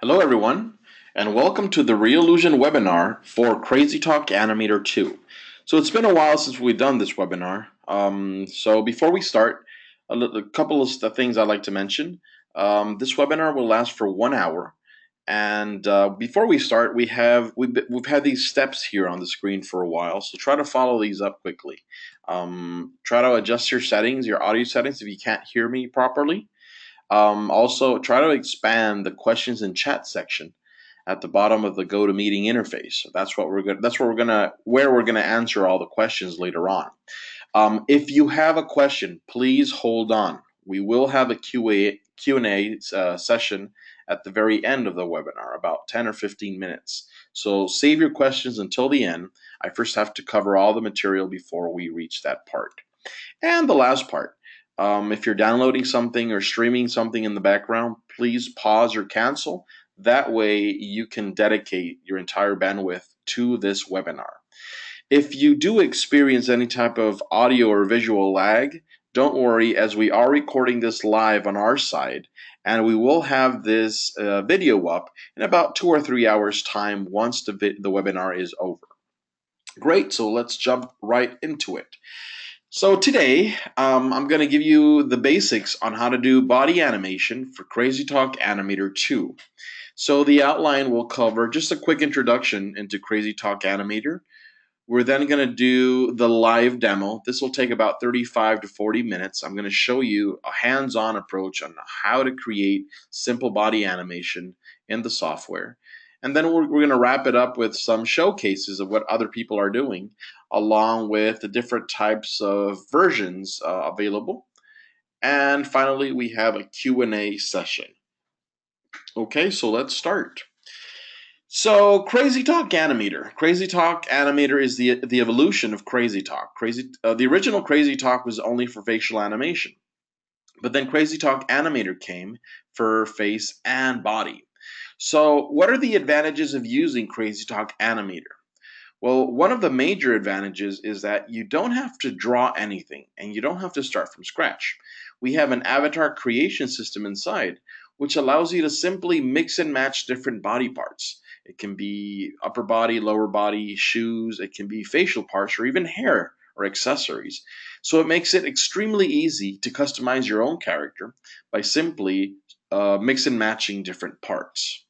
Hello everyone, and welcome to the Reillusion webinar for CrazyTalk Animator 2. So it's been a while since we've done this webinar. So before we start, a couple of things I'd like to mention. This webinar will last for 1 hour. And before we start, we've had these steps here on the screen for a while, so try to follow these up quickly. Try to adjust your settings, your audio settings, if you can't hear me properly. Also, try to expand the questions and chat section at the bottom of the GoToMeeting interface. That's what we're going. That's where we're gonna answer all the questions later on. If you have a question, please hold on. We will have a Q&A session at the very end of the webinar, about 10 or 15 minutes. So save your questions until the end. I first have to cover all the material before we reach that part. And the last part. If you're downloading something or streaming something in the background, please pause or cancel. That way you can dedicate your entire bandwidth to this webinar. If you do experience any type of audio or visual lag, don't worry, as we are recording this live on our side, and we will have this video up in about 2 or 3 hours time once the webinar is over. Great, so let's jump right into it. So today, I'm going to give you the basics on how to do body animation for CrazyTalk Animator 2. So the outline will cover just a quick introduction into CrazyTalk Animator. We're then going to do the live demo. This will take about 35 to 40 minutes. I'm going to show you a hands-on approach on how to create simple body animation in the software. And then we're going to wrap it up with some showcases of what other people are doing, along with the different types of versions available. And finally, we have a Q&A session. Okay, so let's start. So CrazyTalk Animator. CrazyTalk Animator is the evolution of CrazyTalk. The original CrazyTalk was only for facial animation. But then CrazyTalk Animator came for face and body. So what are the advantages of using CrazyTalk Animator? Well, one of the major advantages is that you don't have to draw anything and you don't have to start from scratch. We have an avatar creation system inside, which allows you to simply mix and match different body parts. It can be upper body, lower body, shoes, it can be facial parts, or even hair or accessories. So it makes it extremely easy to customize your own character by simply mix and matching different parts.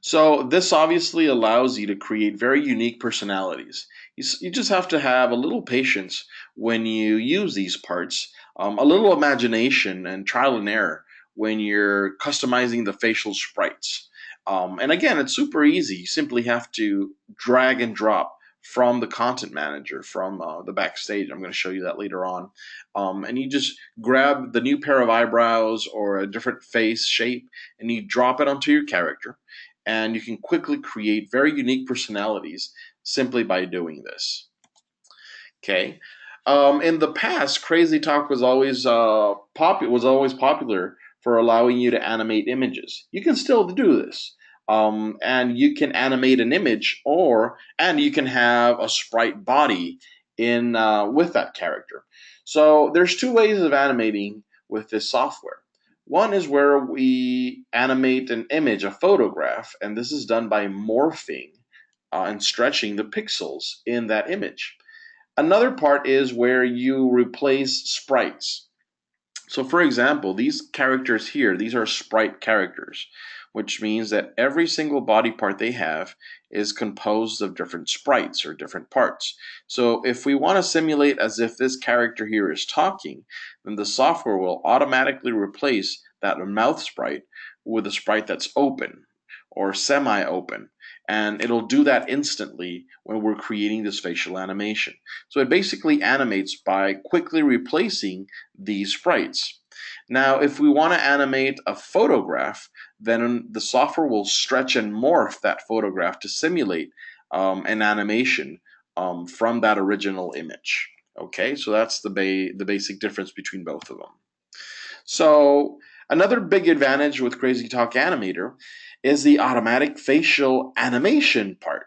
So this obviously allows you to create very unique personalities. You just have to have a little patience when you use these parts, a little imagination and trial and error when you're customizing the facial sprites. And again, it's super easy. You simply have to drag and drop from the content manager, from the backstage. I'm going to show you that later on. And you just grab the new pair of eyebrows or a different face shape and you drop it onto your character. And you can quickly create very unique personalities simply by doing this. Okay. In the past, CrazyTalk was always popular for allowing you to animate images. You can still do this, and you can animate an image, and you can have a sprite body in with that character. So there's two ways of animating with this software. One is where we animate an image, a photograph, and this is done by morphing and stretching the pixels in that image. Another part is where you replace sprites. So for example, these characters here, these are sprite characters, which means that every single body part they have is composed of different sprites or different parts. So if we want to simulate as if this character here is talking, then the software will automatically replace that mouth sprite with a sprite that's open or semi-open. And it'll do that instantly when we're creating this facial animation. So it basically animates by quickly replacing these sprites. Now, if we want to animate a photograph, then the software will stretch and morph that photograph to simulate an animation from that original image. Okay, so that's the basic difference between both of them. So another big advantage with CrazyTalk Animator is the automatic facial animation part.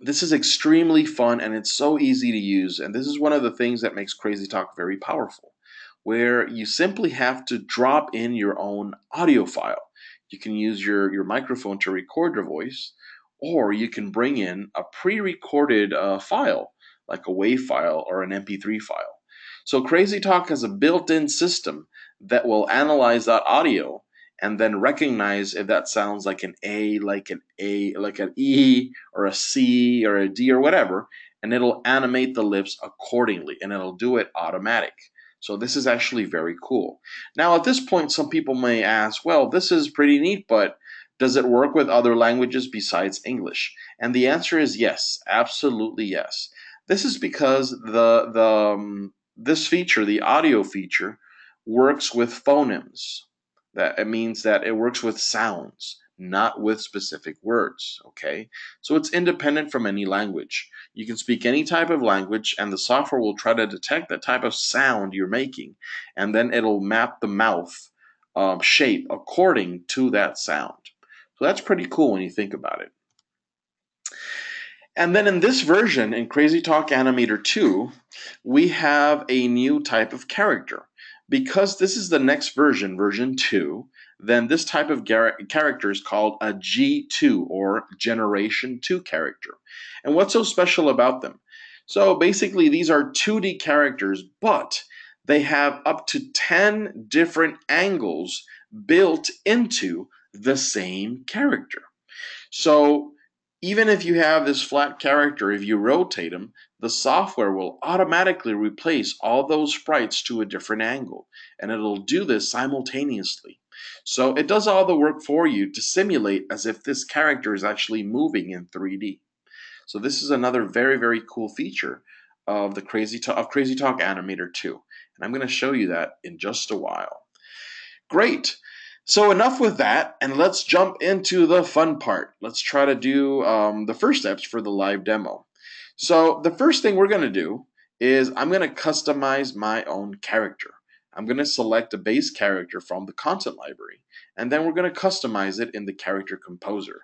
This is extremely fun and it's so easy to use, and this is one of the things that makes CrazyTalk very powerful, where you simply have to drop in your own audio file. You can use your microphone to record your voice, or you can bring in a pre-recorded file, like a WAV file or an MP3 file. So CrazyTalk has a built-in system that will analyze that audio and then recognize if that sounds like an A, like an E, or a C, or a D, or whatever, and it'll animate the lips accordingly, and it'll do it automatic. So this is actually very cool. Now, at this point, some people may ask, well, this is pretty neat, but does it work with other languages besides English? And the answer is yes, absolutely yes. This is because this feature, the audio feature, works with phonemes. That it means that it works with sounds, not with specific words. Okay, so it's independent from any language. You can speak any type of language, and the software will try to detect the type of sound you're making, and then it'll map the mouth shape according to that sound. So that's pretty cool when you think about it. And then in this version, in CrazyTalk Animator 2, we have a new type of character. Because this is the next version, version 2, then this type of character is called a G2 or Generation 2 character. And what's so special about them? So basically, these are 2D characters, but they have up to 10 different angles built into the same character. So even if you have this flat character, if you rotate them, the software will automatically replace all those sprites to a different angle, and it'll do this simultaneously. So it does all the work for you to simulate as if this character is actually moving in 3D. So this is another very, very cool feature of the CrazyTalk Animator 2. And I'm going to show you that in just a while. Great. So enough with that, and let's jump into the fun part. Let's try to do the first steps for the live demo. So the first thing we're going to do is I'm going to customize my own character. I'm going to select a base character from the content library, and then we're going to customize it in the character composer.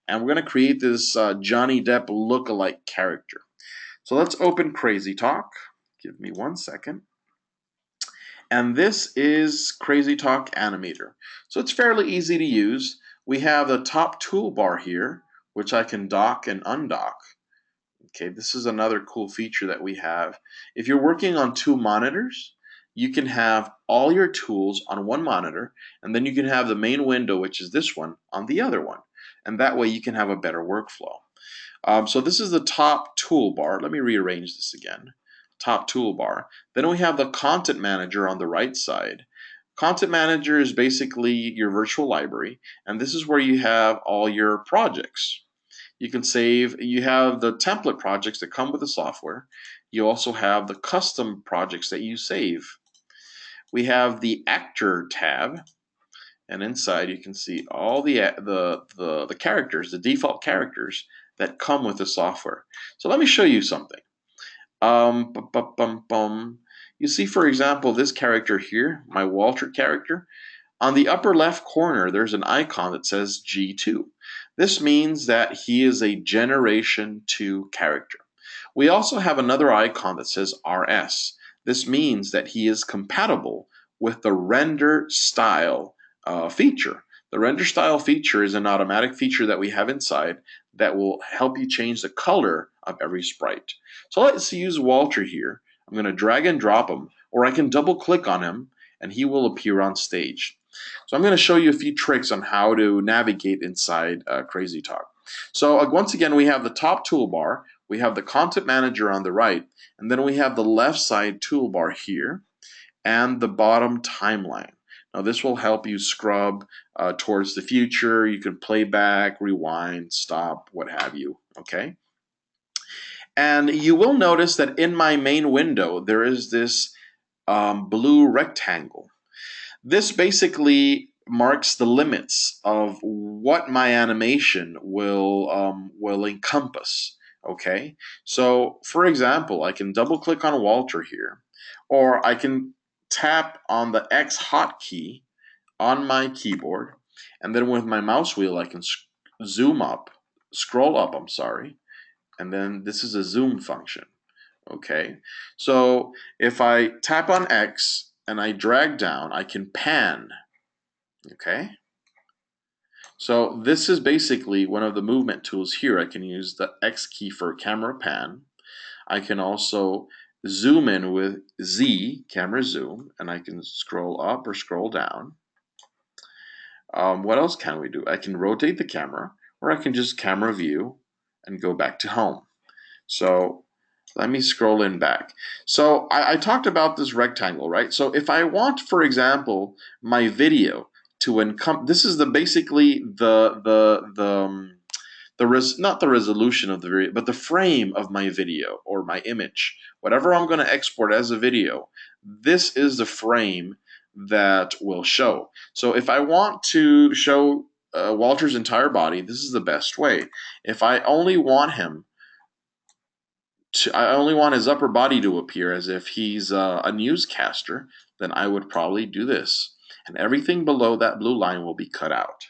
And we're going to create this Johnny Depp look-alike character. So let's open CrazyTalk. Give me 1 second. And this is CrazyTalk Animator. So it's fairly easy to use. We have the top toolbar here, which I can dock and undock. Okay, this is another cool feature that we have. If you're working on 2 monitors, you can have all your tools on one monitor, and then you can have the main window, which is this one, on the other one. And that way you can have a better workflow. So this is the top toolbar. Let me rearrange this again. Top toolbar. Then we have the Content Manager on the right side. Content Manager is basically your virtual library, and this is where you have all your projects. You can save, you have the template projects that come with the software. You also have the custom projects that you save. We have the Actor tab, and inside you can see all the characters, the default characters that come with the software. So let me show you something. You see, for example, this character here, my Walter character. On the upper left corner, there's an icon that says G2. This means that he is a Generation 2 character. We also have another icon that says RS. This means that he is compatible with the render style feature. The render style feature is an automatic feature that we have inside that will help you change the color of every sprite. So let's use Walter here. I'm going to drag and drop him, or I can double click on him and he will appear on stage. So I'm going to show you a few tricks on how to navigate inside CrazyTalk. So once again, we have the top toolbar, we have the Content Manager on the right, and then we have the left side toolbar here, and the bottom timeline. Now this will help you scrub towards the future. You can play back, rewind, stop, what have you, okay? And you will notice that in my main window, there is this blue rectangle. This basically marks the limits of what my animation will encompass. Okay, so for example, I can double click on Walter here, or I can tap on the X hotkey on my keyboard, and then with my mouse wheel I can zoom up, scroll up, I'm sorry, and then this is a zoom function. Okay, so if I tap on X and I drag down, I can pan. Okay, So this is basically one of the movement tools here. I can use the X key for camera pan. I can also zoom in with Z, camera zoom, and I can scroll up or scroll down. What else can we do? I can rotate the camera, or I can just camera view and go back to home. So let me scroll in back. So I talked about this rectangle, right? So if I want, for example, my video to encompass, this is basically not the resolution of the video, but the frame of my video or my image. Whatever I'm going to export as a video, this is the frame that will show. So if I want to show Walter's entire body, this is the best way. If I only want I only want his upper body to appear as if he's a newscaster, then I would probably do this. And everything below that blue line will be cut out.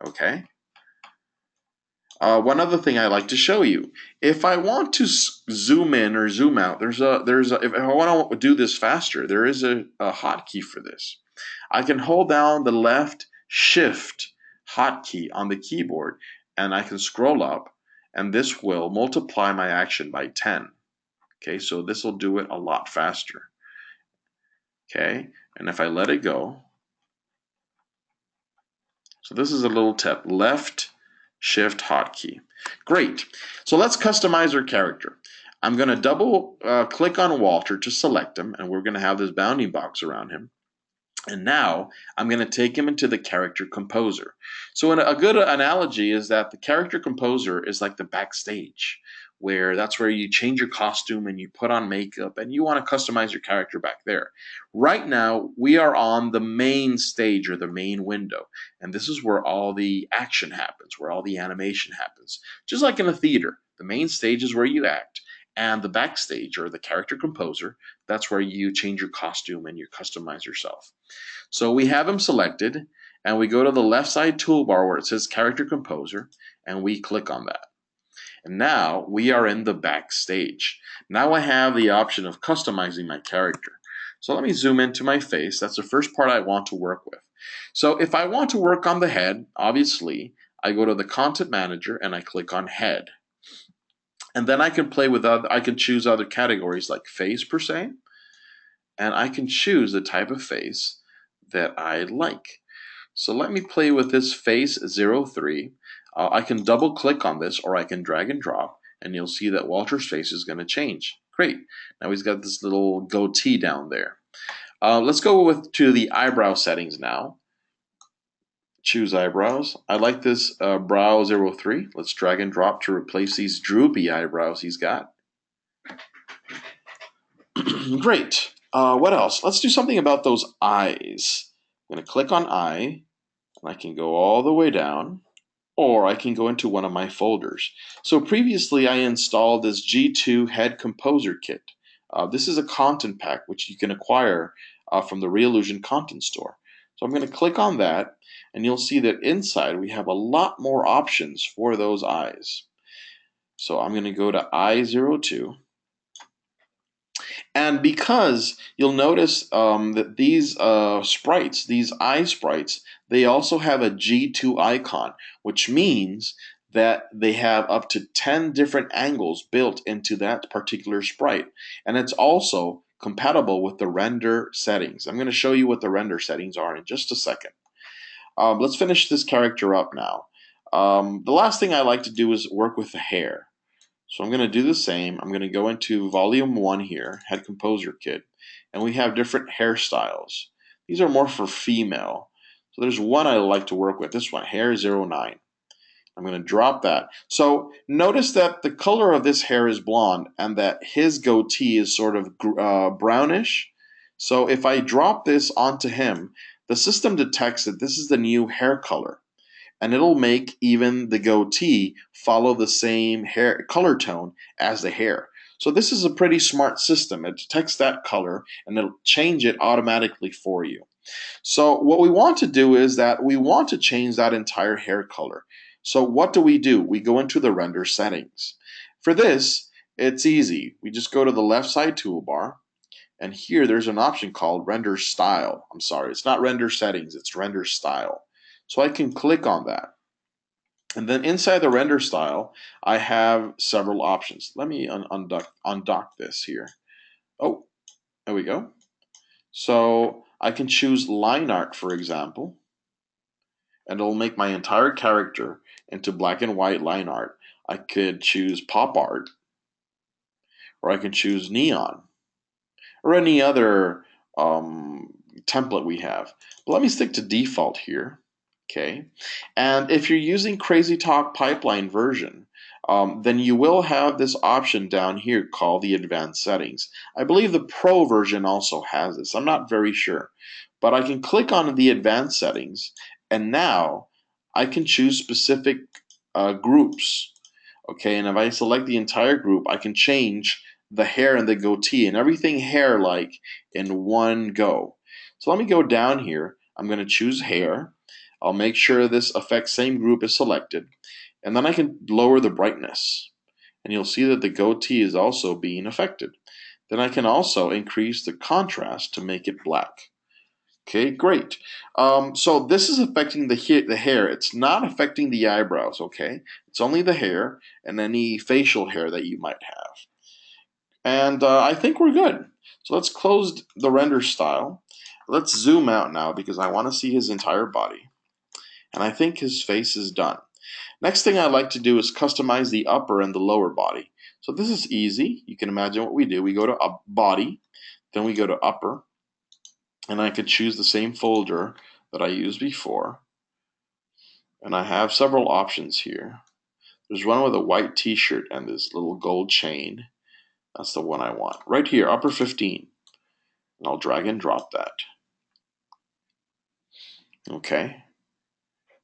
Okay? One other thing I like to show you, if I want to zoom in or zoom out, if I want to do this faster, there is a hotkey for this. I can hold down the left shift hotkey on the keyboard and I can scroll up and this will multiply my action by 10. Okay, so this will do it a lot faster. Okay, and if I let it go, so this is a little tip, left shift hotkey. Great. So let's customize our character. I'm going to double click on Walter to select him, and we're going to have this bounding box around him. And now I'm going to take him into the character composer. So a good analogy is that the character composer is like the backstage, where that's where you change your costume and you put on makeup and you want to customize your character back there. Right now, we are on the main stage or the main window. And this is where all the action happens, where all the animation happens. Just like in a theater, the main stage is where you act. And the backstage or the character composer, that's where you change your costume and you customize yourself. So we have him selected and we go to the left side toolbar where it says character composer and we click on that. And now we are in the backstage. Now I have the option of customizing my character. So let me zoom into my face. That's the first part I want to work with. So if I want to work on the head, obviously, I go to the content manager and I click on head. And then I can play with I can choose other categories like face per se, and I can choose the type of face that I like. So let me play with this face 03. I can double click on this or I can drag and drop, and you'll see that Walter's face is going to change. Great. Now he's got this little goatee down there. Let's go to the eyebrow settings now. Choose eyebrows. I like this brow 03. Let's drag and drop to replace these droopy eyebrows he's got. Great. What else? Let's do something about those eyes. I'm going to click on eye, and I can go all the way down, or I can go into one of my folders. So previously I installed this G2 Head Composer Kit. This is a content pack which you can acquire from the Reallusion Content Store. So I'm going to click on that, and you'll see that inside we have a lot more options for those eyes. So I'm going to go to I02. And because you'll notice that these sprites, these eye sprites, they also have a G2 icon, which means that they have up to 10 different angles built into that particular sprite. And it's also compatible with the render settings. I'm going to show you what the render settings are in just a second. Let's finish this character up now. The last thing I like to do is work with the hair. So I'm going to do the same. I'm going to go into volume 1 here, Head Composer Kit, and we have different hairstyles. These are more for female. So there's one I like to work with, this one, hair 09. I'm going to drop that. So notice that the color of this hair is blonde and that his goatee is sort of brownish. So if I drop this onto him, the system detects that this is the new hair color. And it'll make even the goatee follow the same hair color tone as the hair. So this is a pretty smart system. It detects that color and it'll change it automatically for you. So what we want to do is that we want to change that entire hair color. So what do? We go into the render settings. For this, it's easy. We just go to the left side toolbar, and here there's an option called render style. I'm sorry, it's not render settings, it's render style. So I can click on that. And then inside the render style, I have several options. Let me undock this here. Oh, there we go. So I can choose line art, for example, and it'll make my entire character into black and white line art. I could choose pop art, or I can choose neon, or any other template we have. But let me stick to default here. Okay, and if you're using CrazyTalk pipeline version, then you will have this option down here called the advanced settings. I believe the pro version also has this. I'm not very sure, but I can click on the advanced settings, and now I can choose specific groups. Okay, and if I select the entire group, I can change the hair and the goatee and everything hair-like in one go. So let me go down here. I'm going to choose hair. I'll make sure this affect same group is selected, and then I can lower the brightness, and you'll see that the goatee is also being affected. Then I can also increase the contrast to make it black. Okay, great. So this is affecting the hair. It's not affecting the eyebrows, okay? It's only the hair and any facial hair that you might have. And I think we're good. So let's close the render style. Let's zoom out now because I want to see his entire body. And I think his face is done. Next thing I'd like to do is customize the upper and the lower body. So this is easy. You can imagine what we do. We go to body, then we go to upper, and I could choose the same folder that I used before. And I have several options here. There's one with a white t-shirt and this little gold chain. That's the one I want. Right here, upper 15. And I'll drag and drop that. Okay.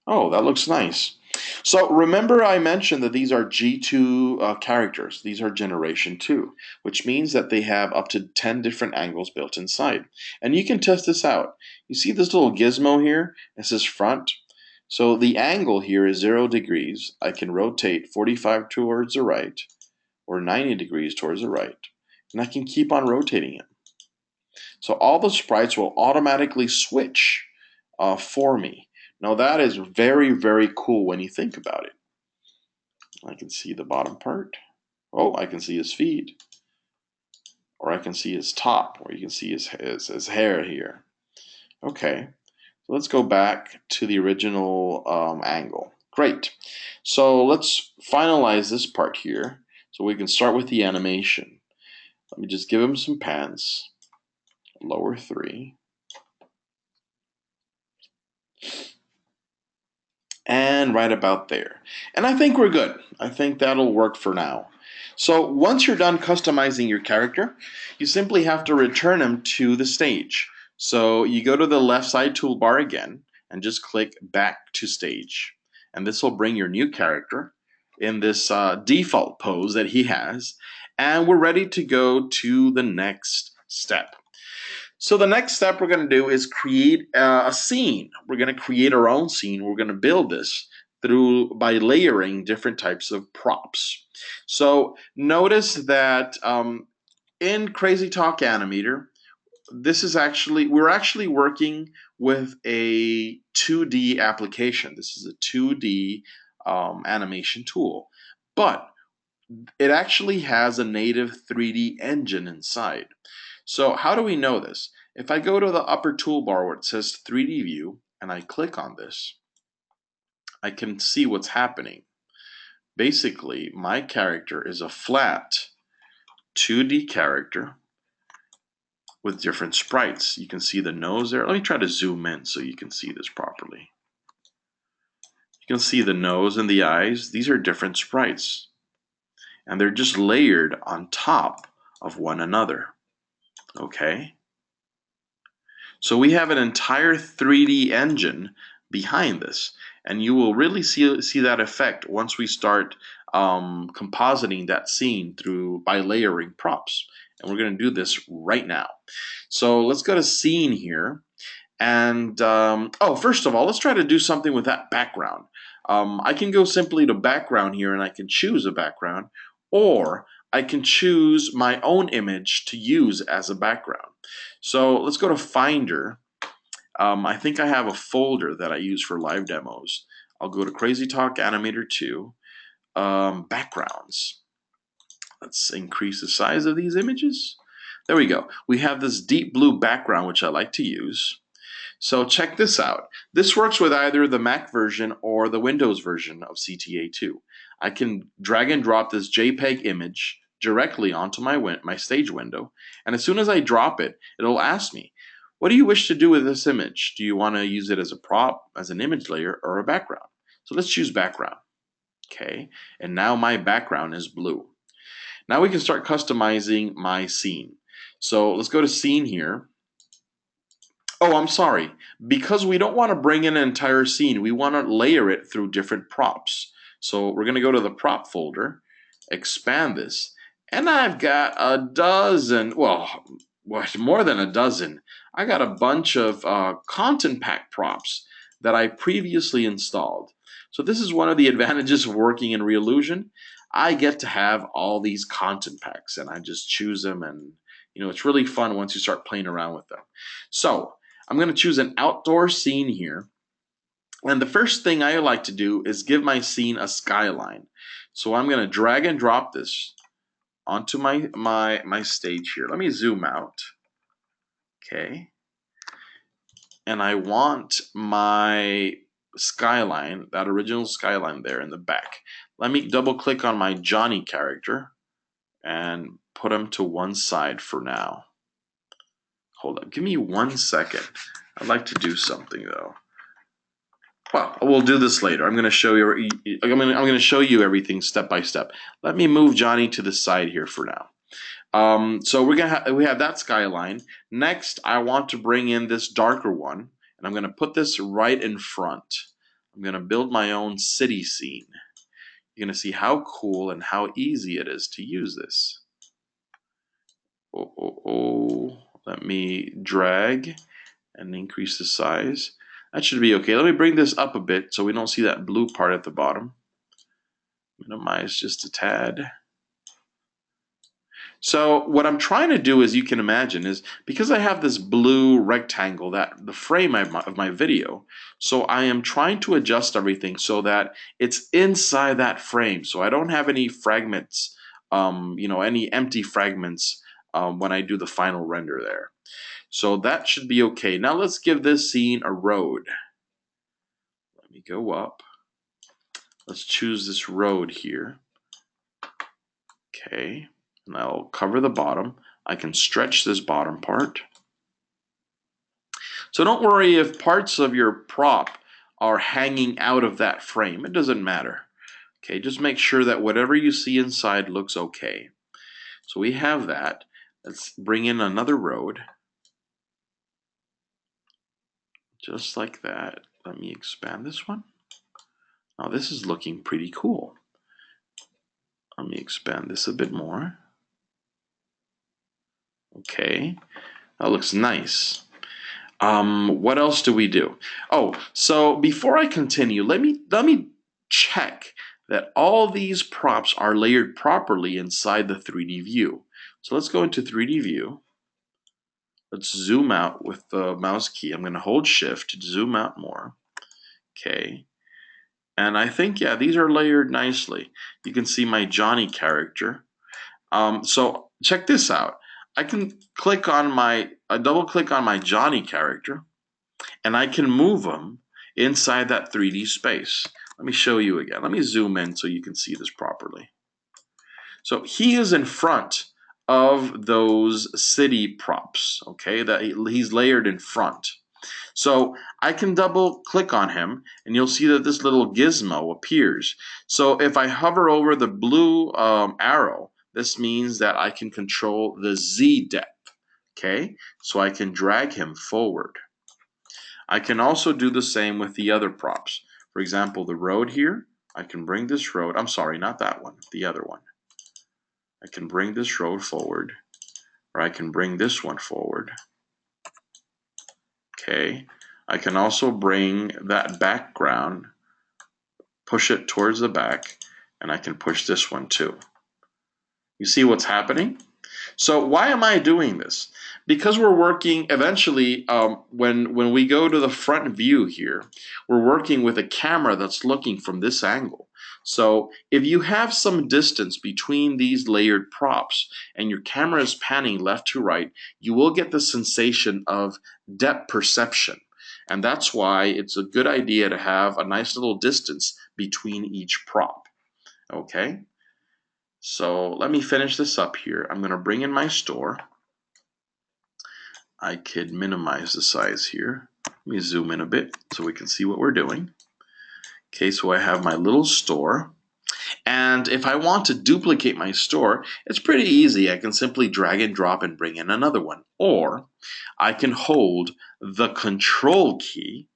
Oh, that looks nice. So remember I mentioned that these are G2 characters. These are generation 2, which means that they have up to 10 different angles built inside. And you can test this out. You see this little gizmo here? It says front. So the angle here is 0 degrees. I can rotate 45 towards the right or 90 degrees towards the right. And I can keep on rotating it. So all the sprites will automatically switch for me. Now that is very, very cool when you think about it. I can see the bottom part. Oh, I can see his feet. Or I can see his top, or you can see his hair here. Okay, so let's go back to the original angle. Great. So let's finalize this part here so we can start with the animation. Let me just give him some pans. Lower 3. And right about there. And I think we're good. I think that'll work for now. So once you're done customizing your character, you simply have to return him to the stage. So you go to the left side toolbar again and just click back to stage. And this will bring your new character in this default pose that he has. And we're ready to go to the next step. So the next step we're going to do is create a scene. We're going to create our own scene. We're going to build this by layering different types of props. So notice that in CrazyTalk Animator, we're actually working with a 2D application. This is a 2D animation tool, but it actually has a native 3D engine inside. So how do we know this? If I go to the upper toolbar where it says 3D view and I click on this, I can see what's happening. Basically, my character is a flat 2D character with different sprites. You can see the nose there. Let me try to zoom in so you can see this properly. You can see the nose and the eyes. These are different sprites, and they're just layered on top of one another. Okay? So we have an entire 3D engine behind this, and you will really see that effect once we start compositing that scene by layering props. And we're going to do this right now. So let's go to scene here. And first of all, let's try to do something with that background. I can go simply to background here and I can choose a background, or I can choose my own image to use as a background. So let's go to Finder. I think I have a folder that I use for live demos. I'll go to CrazyTalk Animator 2, backgrounds. Let's increase the size of these images. There we go. We have this deep blue background, which I like to use. So check this out. This works with either the Mac version or the Windows version of CTA2. I can drag and drop this JPEG image directly onto my stage window, and as soon as I drop it, it'll ask me, what do you wish to do with this image? Do you want to use it as a prop, as an image layer, or a background? So let's choose background. Okay, and now my background is blue. Now we can start customizing my scene. So let's go to scene here. Oh, I'm sorry. Because we don't want to bring in an entire scene, we want to layer it through different props. So we're going to go to the prop folder, expand this, and I've got a dozen, well, more than a dozen. I got a bunch of content pack props that I previously installed. So this is one of the advantages of working in Reallusion. I get to have all these content packs, and I just choose them, and it's really fun once you start playing around with them. So I'm going to choose an outdoor scene here. And the first thing I like to do is give my scene a skyline. So I'm going to drag and drop this onto my stage here. Let me zoom out. Okay. And I want my skyline, that original skyline there in the back. Let me double click on my Johnny character and put him to one side for now. Hold up, give me 1 second. I'd like to do something though. Well, we'll do this later. I'm going to show you. I'm going to show you everything step by step. Let me move Johnny to the side here for now. So we have that skyline. Next, I want to bring in this darker one, and I'm going to put this right in front. I'm going to build my own city scene. You're going to see how cool and how easy it is to use this. Let me drag and increase the size. That should be okay. Let me bring this up a bit so we don't see that blue part at the bottom. Minimize just a tad. So what I'm trying to do, as you can imagine, is because I have this blue rectangle, that the frame of my video, so I am trying to adjust everything so that it's inside that frame, so I don't have any fragments, any empty fragments when I do the final render there. So that should be okay. Now let's give this scene a road. Let me go up. Let's choose this road here. Okay. And I'll cover the bottom. I can stretch this bottom part. So don't worry if parts of your prop are hanging out of that frame. It doesn't matter. Okay, just make sure that whatever you see inside looks okay. So we have that. Let's bring in another road. Just like that. Let me expand this one. Now this is looking pretty cool. Let me expand this a bit more. Okay, that looks nice. What else do we do? Oh, so before I continue, let me check that all these props are layered properly inside the 3D view. So let's go into 3D view. Let's zoom out with the mouse key. I'm going to hold shift to zoom out more. Okay. And I think, yeah, these are layered nicely. You can see my Johnny character. So check this out. I can double click on my Johnny character, and I can move him inside that 3D space. Let me show you again. Let me zoom in so you can see this properly. So he is in front of those city props, okay, that he's layered in front. So I can double click on him, and you'll see that this little gizmo appears. So if I hover over the blue arrow, this means that I can control the Z depth, okay? So I can drag him forward. I can also do the same with the other props. For example, the road here, I can bring this road, I'm sorry, not that one, the other one. I can bring this road forward, or I can bring this one forward. Okay, I can also bring that background, push it towards the back, and I can push this one too. You see what's happening? So why am I doing this? because we're working eventually, when we go to the front view here, we're working with a camera that's looking from this angle. So if you have some distance between these layered props and your camera is panning left to right, you will get the sensation of depth perception. And that's why it's a good idea to have a nice little distance between each prop. Okay, so let me finish this up here. I'm going to bring in my store. I could minimize the size here. Let me zoom in a bit so we can see what we're doing. Okay, so I have my little store. And if I want to duplicate my store, it's pretty easy. I can simply drag and drop and bring in another one. Or I can hold the control key.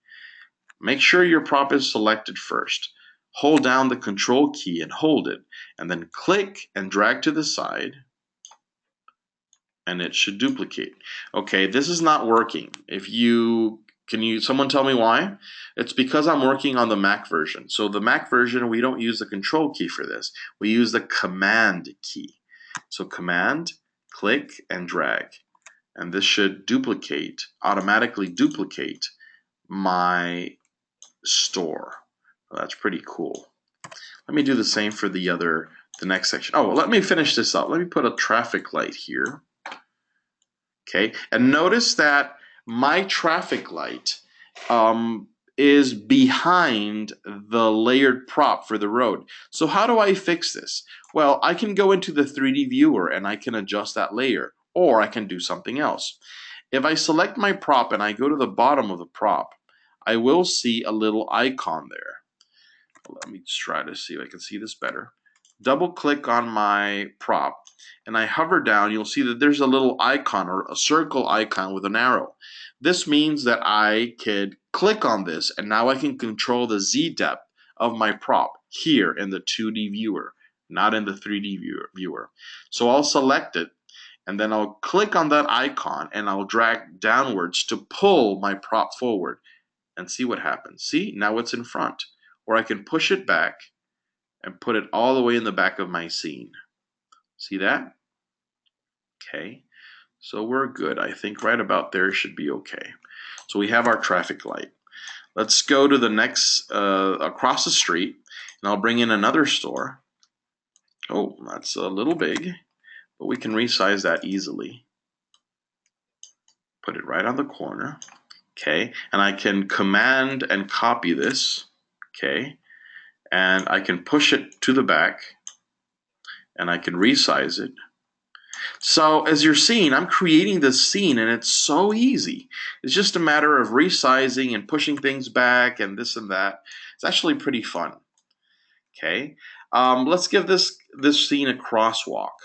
Make sure your prop is selected first. Hold down the control key and hold it. And then click and drag to the side. And it should duplicate. Okay, this is not working. Someone tell me why? It's because I'm working on the Mac version. So the Mac version, we don't use the control key for this. We use the command key. So command, click, and drag. And this should automatically duplicate my store. Well, that's pretty cool. Let me do the same for the next section. Oh, let me finish this up. Let me put a traffic light here. Okay, and notice that my traffic light is behind the layered prop for the road. So how do I fix this? Well, I can go into the 3D viewer and I can adjust that layer, or I can do something else. If I select my prop and I go to the bottom of the prop, I will see a little icon there. Let me try to see if I can see this better. Double click on my prop and I hover down, you'll see that there's a little icon or a circle icon with an arrow. This means that I could click on this and now I can control the Z depth of my prop here in the 2D viewer, not in the 3D viewer. So I'll select it and then I'll click on that icon and I'll drag downwards to pull my prop forward and see what happens. See, now it's in front. Or I can push it back and put it all the way in the back of my scene. See that? Okay, so we're good. I think right about there should be okay. So we have our traffic light. Let's go to the next, across the street, and I'll bring in another store. Oh, that's a little big, but we can resize that easily. Put it right on the corner. Okay, and I can command and copy this. Okay, and I can push it to the back and I can resize it. So as you're seeing, I'm creating this scene and it's so easy. It's just a matter of resizing and pushing things back and this and that. It's actually pretty fun. Okay, let's give this scene a crosswalk.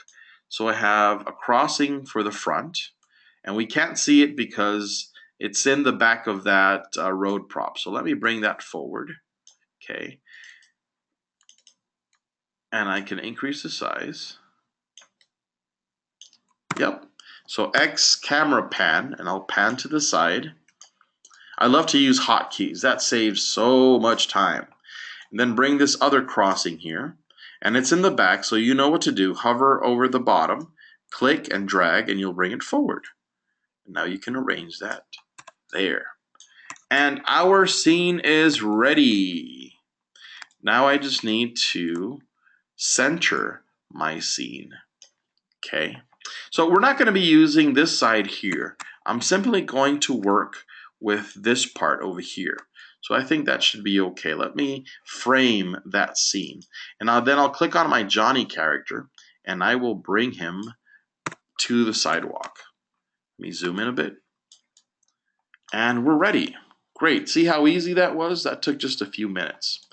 So I have a crossing for the front and we can't see it because it's in the back of that road prop. So let me bring that forward. Okay, and I can increase the size. Yep. So X camera pan, and I'll pan to the side. I love to use hotkeys. That saves so much time. And then bring this other crossing here, and it's in the back, so you know what to do. Hover over the bottom, click and drag, and you'll bring it forward. And now you can arrange that. There. And our scene is ready. Now I just need to center my scene. Okay. So we're not going to be using this side here. I'm simply going to work with this part over here. So I think that should be okay. Let me frame that scene. And then I'll click on my Johnny character and I will bring him to the sidewalk. Let me zoom in a bit. And we're ready. Great. See how easy that was? That took just a few minutes.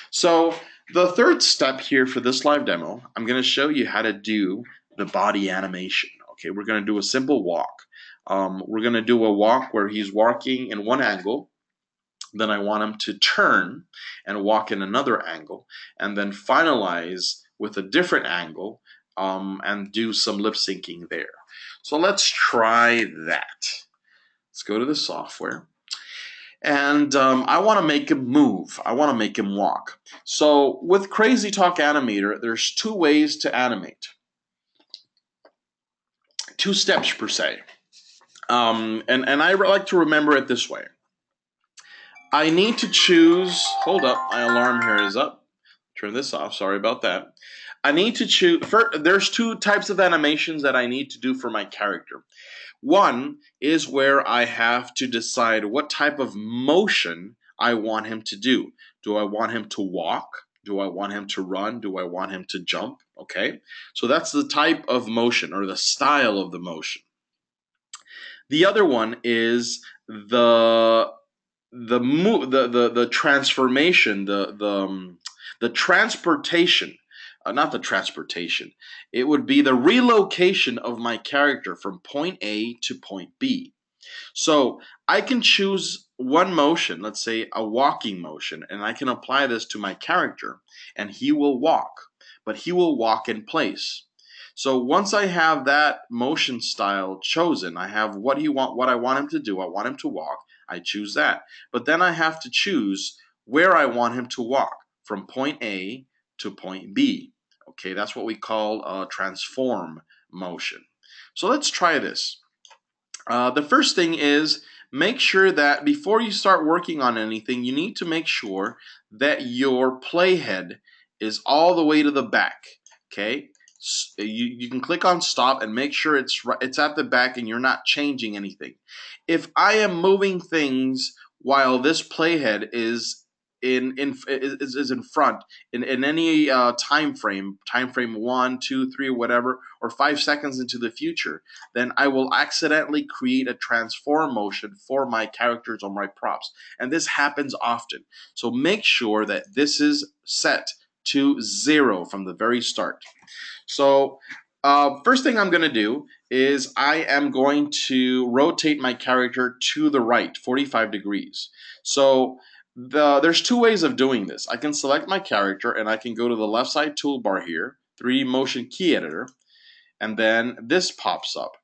So the third step here for this live demo, I'm going to show you how to do the body animation. Okay, we're going to do a simple walk. We're going to do a walk where he's walking in one angle. Then I want him to turn and walk in another angle, and then finalize with a different angle and do some lip syncing there. So let's try that. Let's go to the software. And I want to make him move. I want to make him walk. So with CrazyTalk Animator, there's two ways to animate. Two steps per se. And I like to remember it this way. I need to choose. Hold up, my alarm here is up. Turn this off. Sorry about that. I need to choose. There's two types of animations that I need to do for my character. One is where I have to decide what type of motion I want him to do. Do I want him to walk? Do I want him to run? Do I want him to jump? Okay, so that's the type of motion or the style of the motion. The other one is the transformation, the transportation, not the transportation. It would be the relocation of my character from point A to point B. So I can choose one motion, let's say a walking motion, and I can apply this to my character, and he will walk, but he will walk in place. So once I have that motion style chosen, I have what I want him to do. I want him to walk. I choose that. But then I have to choose where I want him to walk from point A to point B. Okay, that's what we call a transform motion. So let's try this. The first thing is make sure that before you start working on anything, you need to make sure that your playhead is all the way to the back. Okay, you can click on stop and make sure it's at the back and you're not changing anything. If I am moving things while this playhead is in front in any time frame 1, 2, 3, whatever, or 5 seconds into the future, then I will accidentally create a transform motion for my characters or my props. And this happens often. So make sure that this is set to 0 from the very start. So first thing I'm going to do is I am going to rotate my character to the right, 45 degrees. So there's two ways of doing this. I can select my character and I can go to the left side toolbar here, 3D motion key editor, and then this pops up.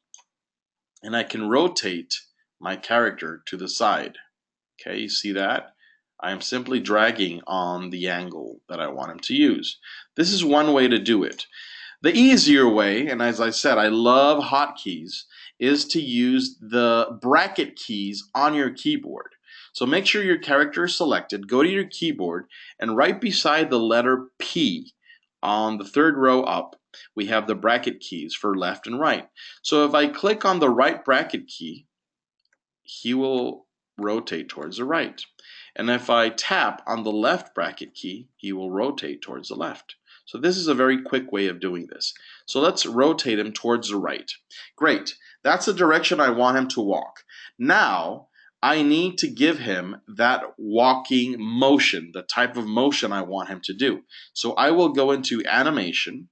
And I can rotate my character to the side. Okay, you see that? I am simply dragging on the angle that I want him to use. This is one way to do it. The easier way, and as I said, I love hotkeys, is to use the bracket keys on your keyboard. So make sure your character is selected, go to your keyboard, and right beside the letter P on the third row up, we have the bracket keys for left and right. So if I click on the right bracket key, he will rotate towards the right. And if I tap on the left bracket key, he will rotate towards the left. So this is a very quick way of doing this. So let's rotate him towards the right. Great. That's the direction I want him to walk. Now, I need to give him that walking motion, the type of motion I want him to do. So I will go into animation.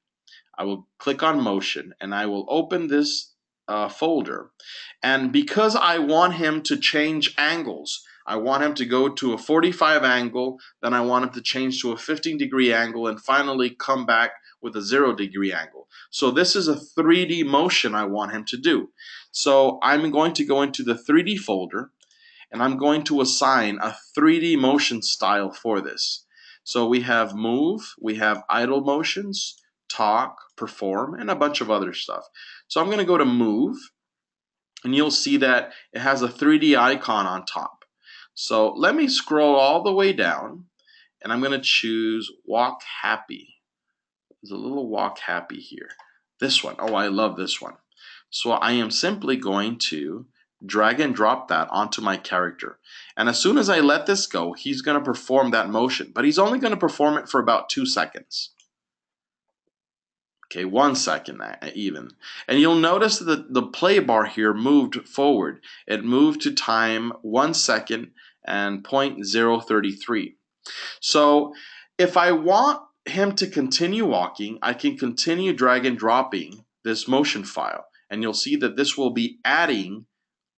I will click on motion and I will open this folder. And because I want him to change angles, I want him to go to a 45 angle, then I want him to change to a 15-degree angle, and finally come back with a 0-degree angle. So this is a 3D motion I want him to do. So I'm going to go into the 3D folder, and I'm going to assign a 3D motion style for this. So we have move, we have idle motions, talk, perform, and a bunch of other stuff. So I'm going to go to move, and you'll see that it has a 3D icon on top. So let me scroll all the way down, and I'm going to choose walk happy. There's a little walk happy here. This one, oh, I love this one. So I am simply going to drag and drop that onto my character. And as soon as I let this go, he's going to perform that motion, but he's only going to perform it for about 2 seconds. Okay, 1 second even. And you'll notice that the play bar here moved forward. It moved to time 1 second and 0.033. So if I want him to continue walking, I can continue drag and dropping this motion file. And you'll see that this will be adding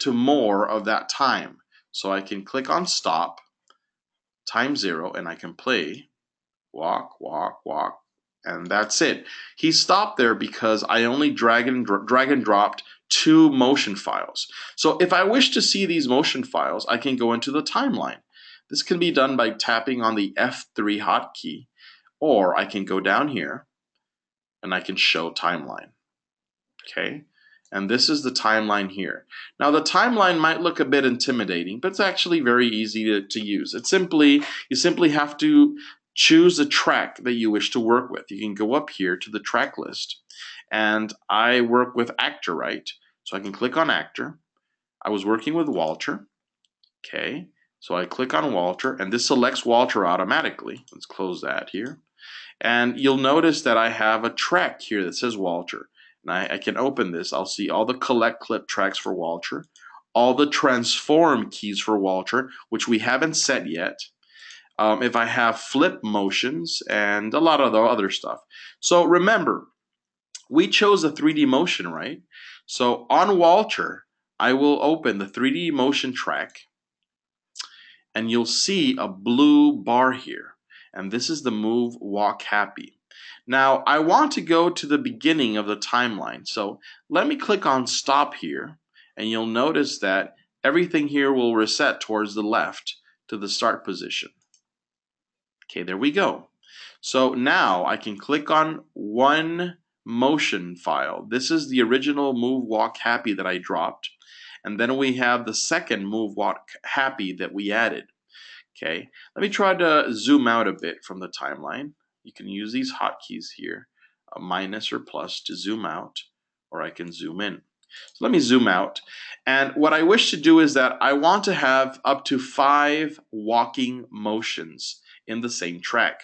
to more of that time. So I can click on stop, time 0, and I can play, walk, walk, walk, and that's it. He stopped there because I only drag and dropped 2 motion files. So if I wish to see these motion files, I can go into the timeline. This can be done by tapping on the F3 hotkey, or I can go down here and I can show timeline. Okay, And this is the timeline here. Now the timeline might look a bit intimidating, but it's actually very easy to use. You simply have to choose a track that you wish to work with. You can go up here to the track list, and I work with actor, right? So I can click on actor. I was working with Walter. Okay, so I click on Walter, and this selects Walter automatically. Let's close that here. And you'll notice that I have a track here that says Walter. And I can open this. I'll see all the collect clip tracks for Walter, all the transform keys for Walter, which we haven't set yet. If I have flip motions and a lot of the other stuff. So remember, we chose a 3D motion, right? So on Walter, I will open the 3D motion track, and you'll see a blue bar here. And this is the move walk happy. Now, I want to go to the beginning of the timeline. So let me click on stop here, and you'll notice that everything here will reset towards the left to the start position. Okay, there we go. So now I can click on one motion file. This is the original move walk happy that I dropped. And then we have the second move walk happy that we added. Okay, let me try to zoom out a bit from the timeline. You can use these hotkeys here, a minus or plus to zoom out, or I can zoom in. So let me zoom out. And what I wish to do is that I want to have up to 5 walking motions in the same track.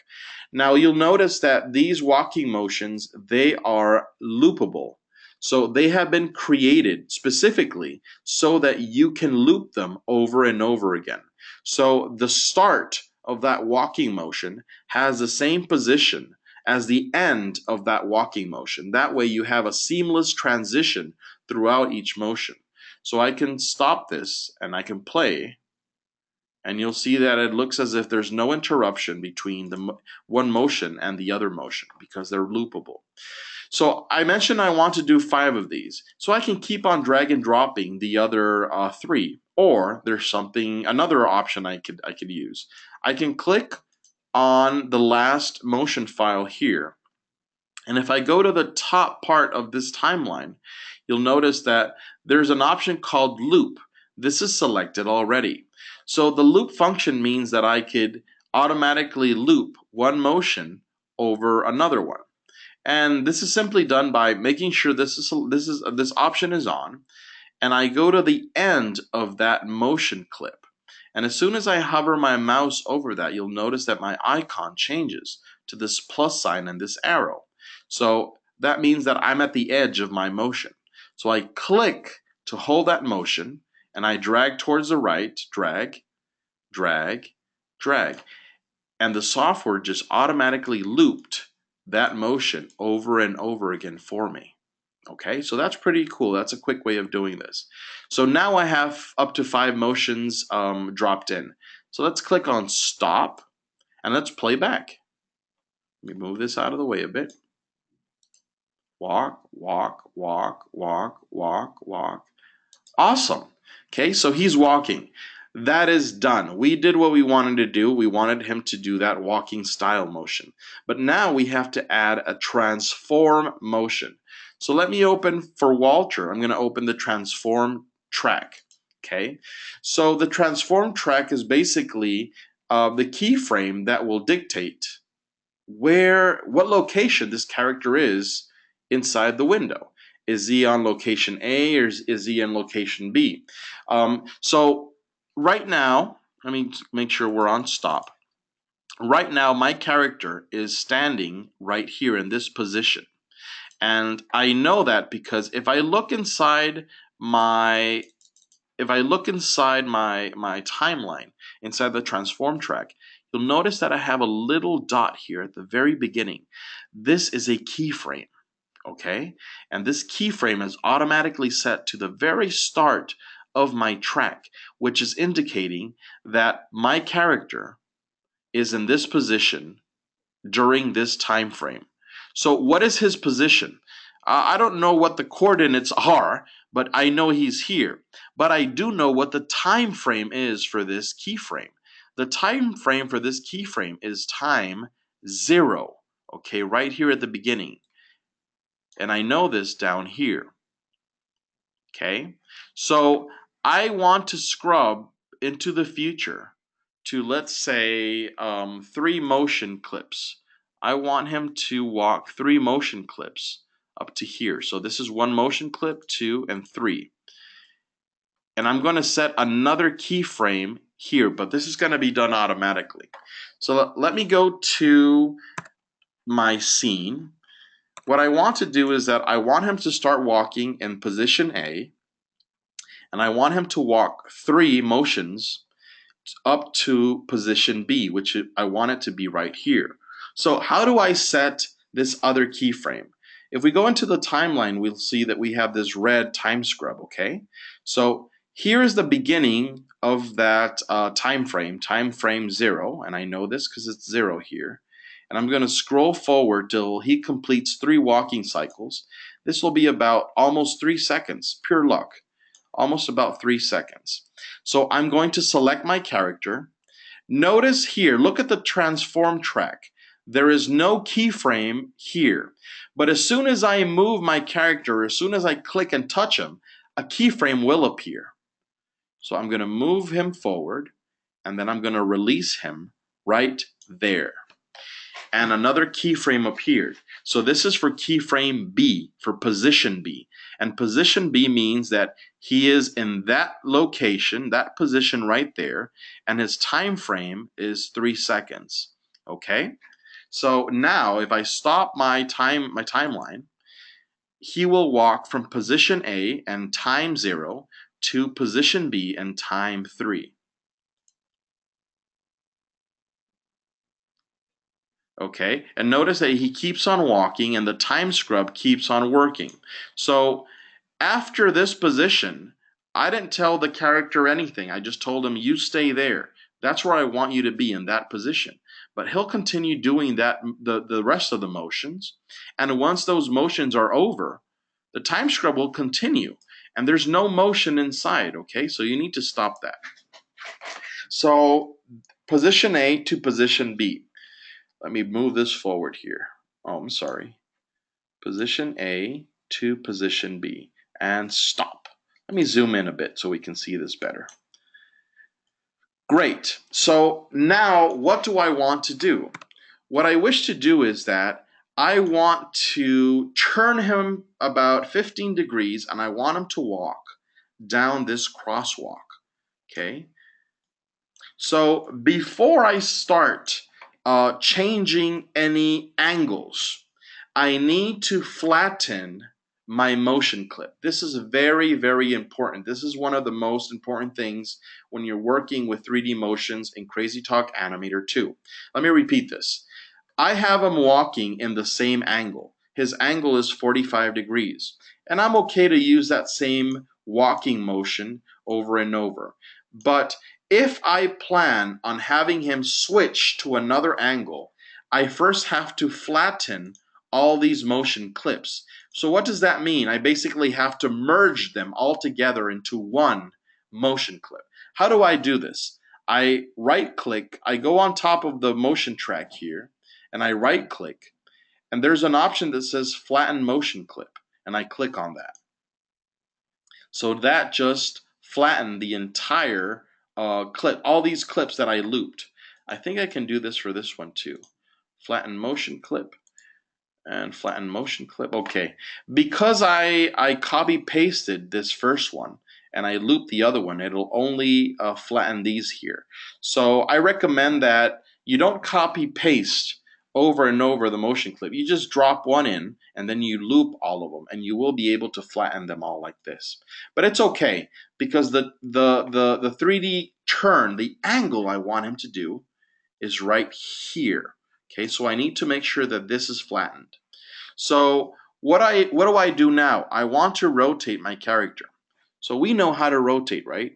Now you'll notice that these walking motions, they are loopable. So they have been created specifically so that you can loop them over and over again. So the start of that walking motion has the same position as the end of that walking motion. That way you have a seamless transition throughout each motion. So I can stop this and I can play, and you'll see that it looks as if there's no interruption between the one motion and the other motion because they're loopable. So I mentioned I want to do 5 of these. So I can keep on drag and dropping the other 3. Or there's another option I could use. I can click on the last motion file here. And if I go to the top part of this timeline, you'll notice that there's an option called loop. This is selected already. So the loop function means that I could automatically loop one motion over another one. And this is simply done by making sure this option is on, and I go to the end of that motion clip. And as soon as I hover my mouse over that, you'll notice that my icon changes to this plus sign and this arrow. So that means that I'm at the edge of my motion. So I click to hold that motion, and I drag towards the right, drag, drag, drag. And the software just automatically looped that motion over and over again for me. Okay, so that's pretty cool. That's a quick way of doing this. So now I have up to 5 motions dropped in. So let's click on stop, and let's play back. Let me move this out of the way a bit. Walk, walk, walk, walk, walk, walk. Awesome. Okay, so he's walking. That is done. We did what we wanted to do. We wanted him to do that walking style motion. But now we have to add a transform motion. So let me open for Walter. I'm going to open the transform track. Okay. So the transform track is basically the keyframe that will dictate what location this character is inside the window. Is he on location A or is he in location B? So right now, let me make sure we're on stop. Right now, my character is standing right here in this position. And I know that because if I look inside my timeline, inside the transform track, you'll notice that I have a little dot here at the very beginning. This is a keyframe. Okay, and this keyframe is automatically set to the very start of my track, which is indicating that my character is in this position during this time frame. So what is his position? I don't know what the coordinates are, but I know he's here. But I do know what the time frame is for this keyframe. The time frame for this keyframe is time 0. Okay, right here at the beginning. And I know this down here. Okay, so I want to scrub into the future to, let's say, 3 motion clips. I want him to walk 3 motion clips up to here. So this is 1 motion clip, 2, and 3. And I'm going to set another keyframe here, but this is going to be done automatically. So let me go to my scene. What I want to do is that I want him to start walking in position A, and I want him to walk 3 motions up to position B, which I want it to be right here. So how do I set this other keyframe? If we go into the timeline, we'll see that we have this red time scrub, okay? So here is the beginning of that time frame 0, and I know this because it's 0 here. And I'm going to scroll forward till he completes 3 walking cycles. This will be about almost 3 seconds, pure luck. Almost about 3 seconds. So I'm going to select my character. Notice here, look at the transform track. There is no keyframe here. But as soon as I move my character, as soon as I click and touch him, a keyframe will appear. So I'm going to move him forward, and then I'm going to release him right there. And another keyframe appeared. So this is for keyframe B, for position B. And position B means that he is in that location, that position right there, and his time frame is 3 seconds. Okay? So now if I stop my timeline, he will walk from position A and time 0 to position B and time 3. Okay, and notice that he keeps on walking and the time scrub keeps on working. So after this position, I didn't tell the character anything. I just told him, you stay there. That's where I want you to be, in that position. But he'll continue doing that, the rest of the motions. And once those motions are over, the time scrub will continue. And there's no motion inside, okay? So you need to stop that. So position A to position B. Let me move this forward here. Oh, I'm sorry. Position A to position B. And stop. Let me zoom in a bit so we can see this better. Great. So now what do I want to do? What I wish to do is that I want to turn him about 15 degrees and I want him to walk down this crosswalk. Okay. So before I start changing any angles, I need to flatten my motion clip. This is very, very important. This is one of the most important things when you're working with 3D motions in CrazyTalk Animator 2. Let me repeat this. I have him walking in the same angle. His angle is 45 degrees. And I'm okay to use that same walking motion over and over. But if I plan on having him switch to another angle, I first have to flatten all these motion clips. So what does that mean? I basically have to merge them all together into one motion clip. How do I do this? I right click, I go on top of the motion track here, and I right click, and there's an option that says flatten motion clip, and I click on that. So that just flattened the entire clip, all these clips that I looped. I think I can do this for this one too. Flatten motion clip and flatten motion clip. Okay, because I copy pasted this first one and I loop the other one, it'll only flatten these here. So I recommend that you don't copy paste over and over the motion clip. You just drop one in and then you loop all of them and you will be able to flatten them all like this. But it's okay because the 3D turn, the angle I want him to do is right here. Okay, so I need to make sure that this is flattened. So what do I do now? I want to rotate my character. So we know how to rotate, right?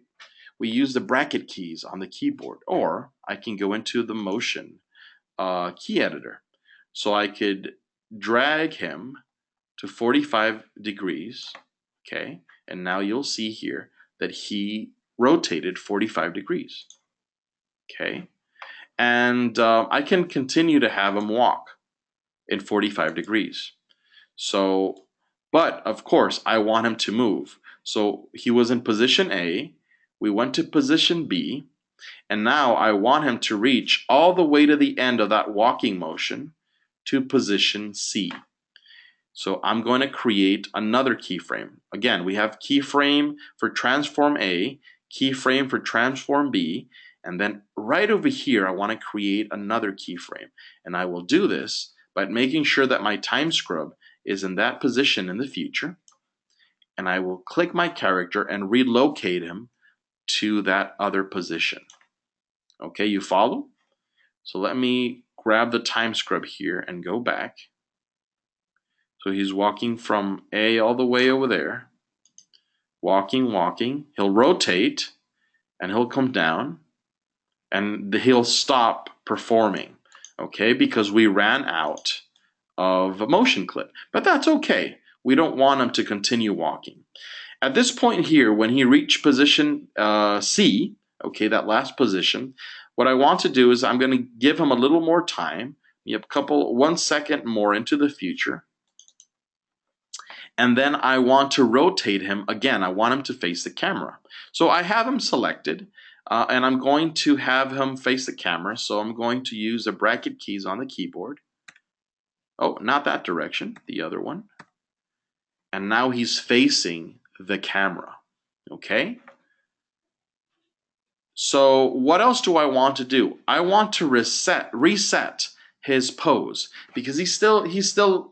We use the bracket keys on the keyboard, or I can go into the motion key editor. So I could drag him to 45 degrees, okay? And now you'll see here that he rotated 45 degrees, okay? And I can continue to have him walk in 45 degrees. So, but of course, I want him to move. So he was in position A, we went to position B, and now I want him to reach all the way to the end of that walking motion to position C. So I'm going to create another keyframe. Again, we have keyframe for transform A, keyframe for transform B, and then right over here, I want to create another keyframe. And I will do this by making sure that my time scrub is in that position in the future. And I will click my character and relocate him to that other position. Okay, you follow? So let me grab the time scrub here and go back. So he's walking from A all the way over there. Walking, walking. He'll rotate and he'll come down and he'll stop performing, okay? Because we ran out of a motion clip. But that's okay. We don't want him to continue walking. At this point here, when he reached position C, okay, that last position, what I want to do is I'm going to give him a little more time, 1 second more into the future. And then I want to rotate him again. I want him to face the camera. So I have him selected, and I'm going to have him face the camera. So I'm going to use the bracket keys on the keyboard. Oh, not that direction, the other one. And now he's facing the camera, okay? So what else do I want to do? I want to reset his pose because he's still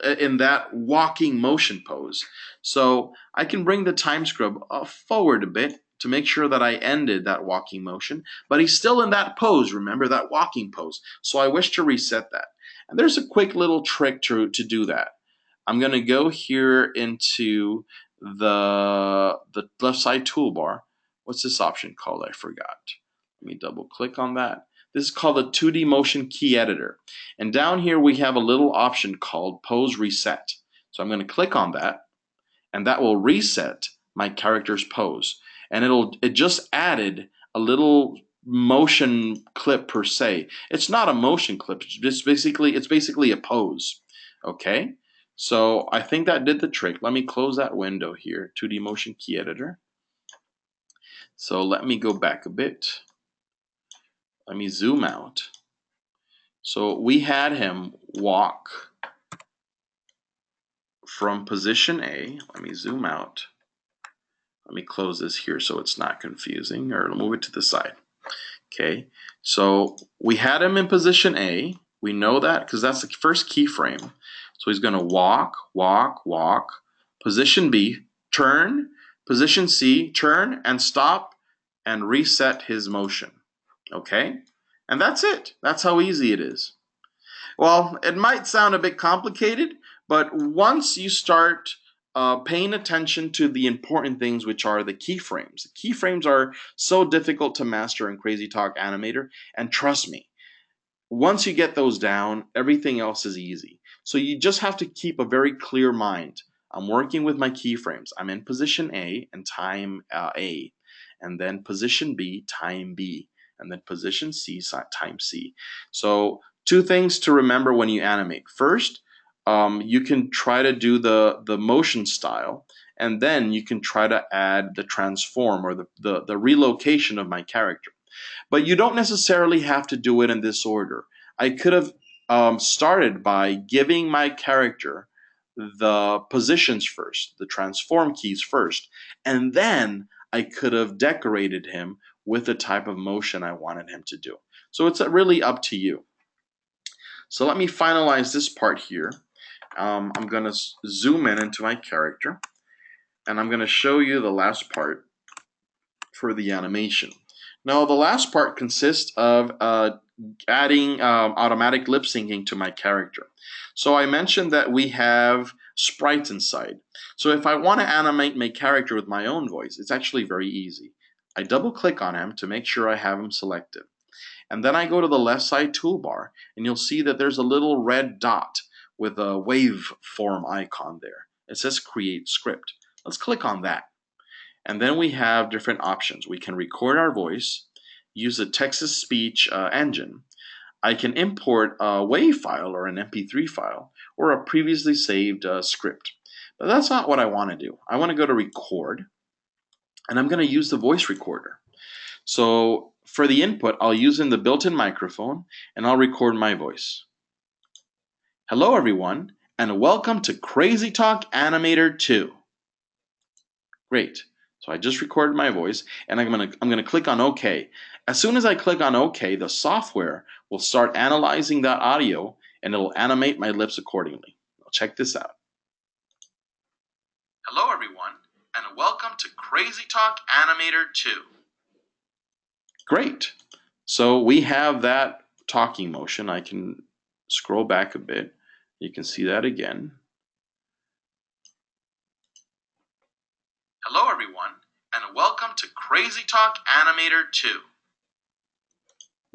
in that walking motion pose. So I can bring the time scrub forward a bit to make sure that I ended that walking motion, but he's still in that pose, remember, that walking pose. So I wish to reset that. And there's a quick little trick to do that. I'm going to go here into the left side toolbar. What's this option called? I forgot. Let me double click on that. This is called the 2D Motion Key Editor. And down here we have a little option called Pose Reset. So I'm going to click on that, and that will reset my character's pose. And it just added a little motion clip per se. It's not a motion clip. It's basically a pose. Okay? So I think that did the trick. Let me close that window here, 2D Motion Key Editor. So let me go back a bit. Let me zoom out. So we had him walk from position A. Let me zoom out. Let me close this here so it's not confusing, or move it to the side. Okay, so we had him in position A. We know that because that's the first keyframe. So he's going to walk, walk, walk. Position B, turn. Position C, turn and stop and reset his motion. Okay? And that's it. That's how easy it is. Well, it might sound a bit complicated, but once you start paying attention to the important things, which are the keyframes. The keyframes are so difficult to master in CrazyTalk Animator, and trust me, once you get those down, everything else is easy. So you just have to keep a very clear mind. I'm working with my keyframes. I'm in position A and time A, and then position B, time B, and then position C, time C. So 2 things to remember when you animate. First, you can try to do the motion style, and then you can try to add the transform or the relocation of my character. But you don't necessarily have to do it in this order. I could have started by giving my character the positions first, the transform keys first, and then I could have decorated him with the type of motion I wanted him to do. So it's really up to you. So let me finalize this part here. I'm going to zoom in into my character, and I'm going to show you the last part for the animation. Now, the last part consists of adding automatic lip syncing to my character. So I mentioned that we have sprites inside. So if I want to animate my character with my own voice, it's actually very easy. I double click on him to make sure I have him selected. And then I go to the left side toolbar, and you'll see that there's a little red dot with a waveform icon there. It says Create Script. Let's click on that. And then we have different options. We can record our voice, use a text-to-speech engine. I can import a WAV file or an MP3 file or a previously saved script. But that's not what I want to do. I want to go to Record, and I'm going to use the voice recorder. So for the input, I'll use in the built-in microphone, and I'll record my voice. Hello, everyone, and welcome to CrazyTalk Animator 2. Great. So I just recorded my voice, and I'm gonna click on OK. As soon as I click on OK, the software will start analyzing that audio, and it'll animate my lips accordingly. Now check this out. Hello, everyone, and welcome to CrazyTalk Animator 2. Great. So we have that talking motion. I can scroll back a bit. You can see that again. Hello, everyone, and welcome to CrazyTalk Animator 2.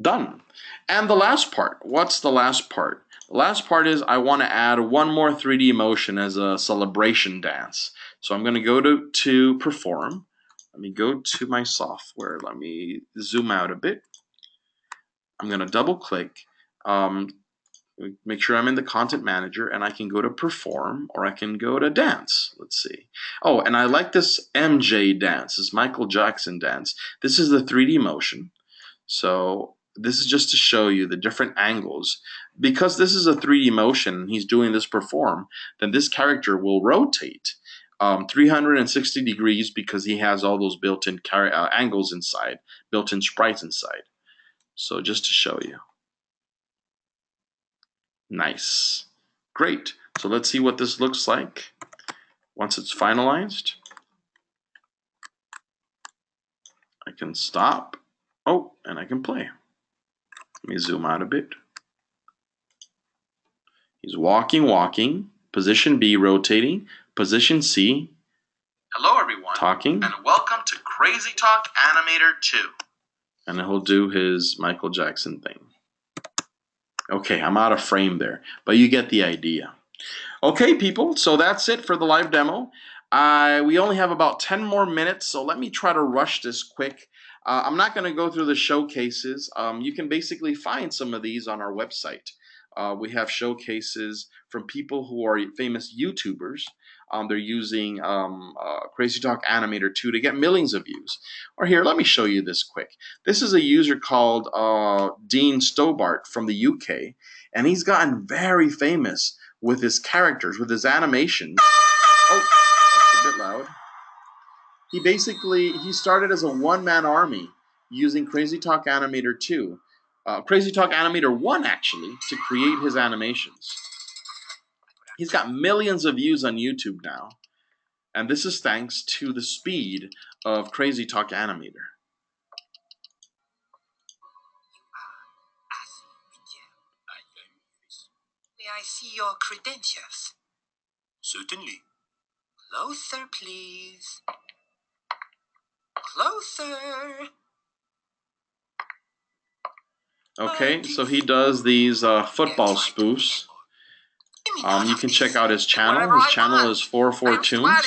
Done. And the last part. What's the last part? The last part is I want to add one more 3D motion as a celebration dance. So I'm going to go to perform. Let me go to my software. Let me zoom out a bit. I'm going to double click. Make sure I'm in the content manager, and I can go to perform, or I can go to dance. Let's see. Oh, and I like this MJ dance, this Michael Jackson dance. This is the 3D motion. So this is just to show you the different angles. Because this is a 3D motion and he's doing this perform, then this character will rotate 360 degrees because he has all those built-in angles inside, built-in sprites inside. So just to show you. Nice. Great. So let's see what this looks like once it's finalized. I can stop. Oh, and I can play. Let me zoom out a bit. He's walking. Position B, rotating. Position C. Hello, everyone. Talking. And welcome to CrazyTalk Animator 2. And he'll do his Michael Jackson thing. Okay, I'm out of frame there, but you get the idea. Okay, people, so that's it for the live demo. We only have about 10 more minutes, so let me try to rush this quick. I'm not going to go through the showcases. You can basically find some of these on our website. We have showcases from people who are famous YouTubers. They're using CrazyTalk Animator 2 to get millions of views. Or here, let me show you this quick. This is a user called Dean Stobart from the UK, and he's gotten very famous with his characters, with his animations. Oh, that's a bit loud. He started as a one-man army using CrazyTalk Animator 2. CrazyTalk Animator 1, actually, to create his animations. He's got millions of views on YouTube now, and this is thanks to the speed of CrazyTalk Animator. May I see your credentials? Certainly. Closer, please. Closer. Okay, so he does these football spoofs. You can check out his channel. His channel is 44Toons.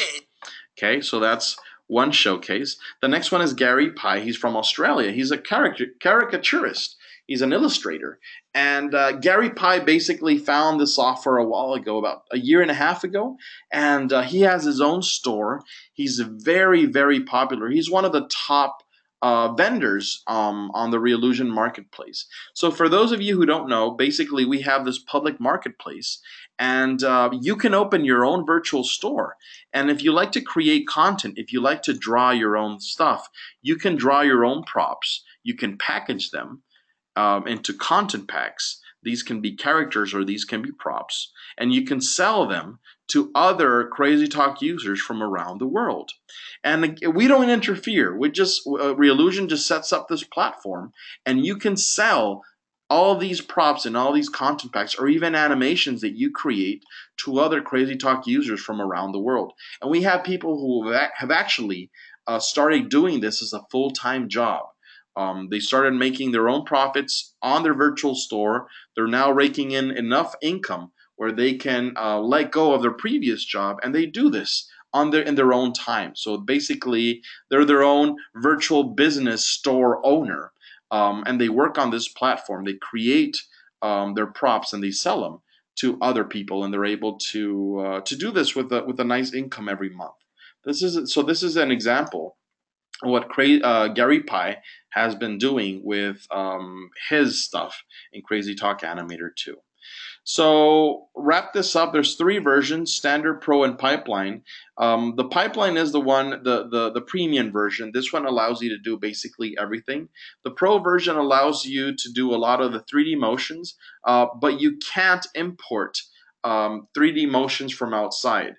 Okay, so that's one showcase. The next one is Gary Pye. He's from Australia. He's a caricaturist. He's an illustrator. And Gary Pye basically found the software a while ago, about a year and a half ago. And he has his own store. He's very, very popular. He's one of the top vendors on the Reallusion marketplace. So for those of you who don't know, basically we have this public marketplace, and you can open your own virtual store. And if you like to create content, if you like to draw your own stuff, you can draw your own props. You can package them into content packs. These can be characters or these can be props, and you can sell them to other CrazyTalk users from around the world. And we don't interfere. We just Reallusion just sets up this platform, and you can sell all these props and all these content packs or even animations that you create to other CrazyTalk users from around the world. And we have people who have actually started doing this as a full-time job. They started making their own profits on their virtual store. They're now raking in enough income where they can let go of their previous job, and they do this in their own time. So basically, they're their own virtual business store owner, and they work on this platform. They create their props and they sell them to other people, and they're able to do this with a nice income every month. This is an example what Gary Pye has been doing with his stuff in Crazy Talk Animator 2. So wrap this up. There's three versions: standard, pro, and pipeline. The pipeline is the one, the premium version. This one allows you to do basically everything. The pro version allows you to do a lot of the 3D motions, but you can't import 3D motions from outside.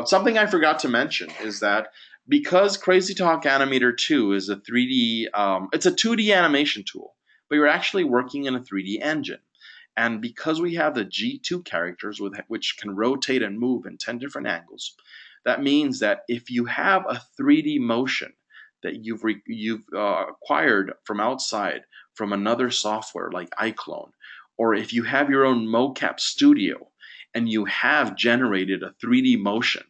Something I forgot to mention is that because Crazy Talk Animator 2 is a 3D, it's a 2D animation tool, but you're actually working in a 3D engine. And because we have the G2 characters which can rotate and move in 10 different angles, that means that if you have a 3D motion that you've acquired from outside from another software like iClone, or if you have your own mocap studio and you have generated a 3D motion,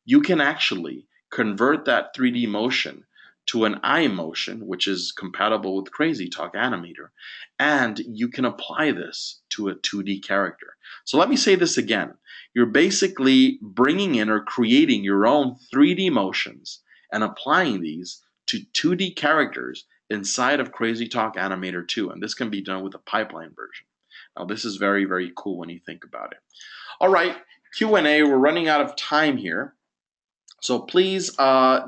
you can actually convert that 3D motion to an eye motion, which is compatible with CrazyTalk Animator, and you can apply this to a 2D character. So let me say this again. You're basically bringing in or creating your own 3D motions and applying these to 2D characters inside of CrazyTalk Animator 2, and this can be done with a pipeline version. Now, this is very, very cool when you think about it. All right, Q&A, we're running out of time here. So please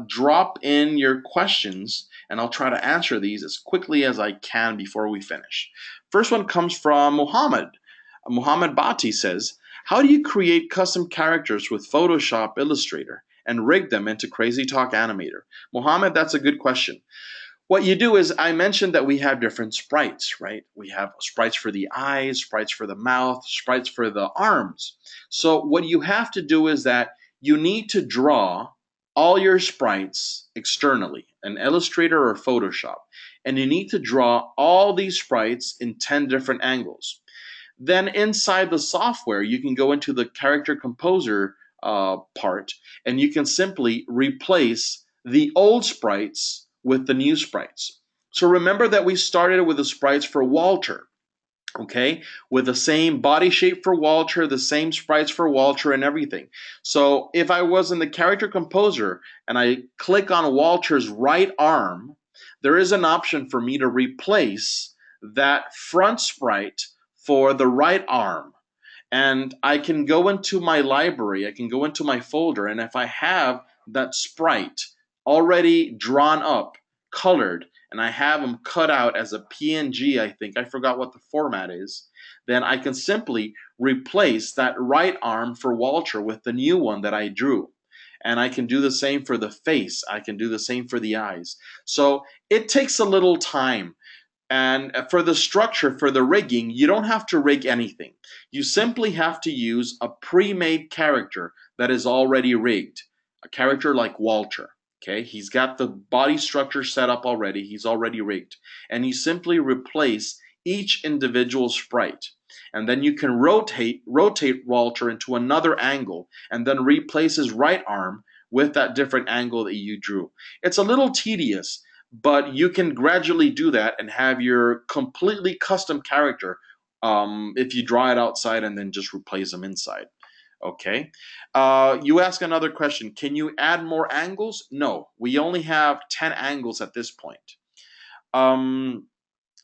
drop in your questions, and I'll try to answer these as quickly as I can before we finish. First one comes from Muhammad. Muhammad Bhatti says, how do you create custom characters with Photoshop Illustrator and rig them into CrazyTalk Animator? Muhammad, that's a good question. What you do is, I mentioned that we have different sprites, right? We have sprites for the eyes, sprites for the mouth, sprites for the arms. So what you have to do is that you need to draw all your sprites externally, an Illustrator or Photoshop, and you need to draw all these sprites in 10 different angles. Then inside the software, you can go into the character composer part, and you can simply replace the old sprites with the new sprites. So remember that we started with the sprites for Walter, okay, with the same body shape for Walter, the same sprites for Walter and everything. So if I was in the character composer and I click on Walter's right arm, there is an option for me to replace that front sprite for the right arm. And I can go into my library, I can go into my folder, and if I have that sprite already drawn up, colored, and I have them cut out as a PNG, I think, I forgot what the format is, then I can simply replace that right arm for Walter with the new one that I drew. And I can do the same for the face, I can do the same for the eyes. So it takes a little time. And for the structure, for the rigging, you don't have to rig anything. You simply have to use a pre-made character that is already rigged. A character like Walter. Okay, he's got the body structure set up already. He's already rigged. And you simply replace each individual sprite. And then you can rotate Walter into another angle and then replace his right arm with that different angle that you drew. It's a little tedious, but you can gradually do that and have your completely custom character if you draw it outside and then just replace them inside. Okay. You ask another question. Can you add more angles? No, we only have 10 angles at this point.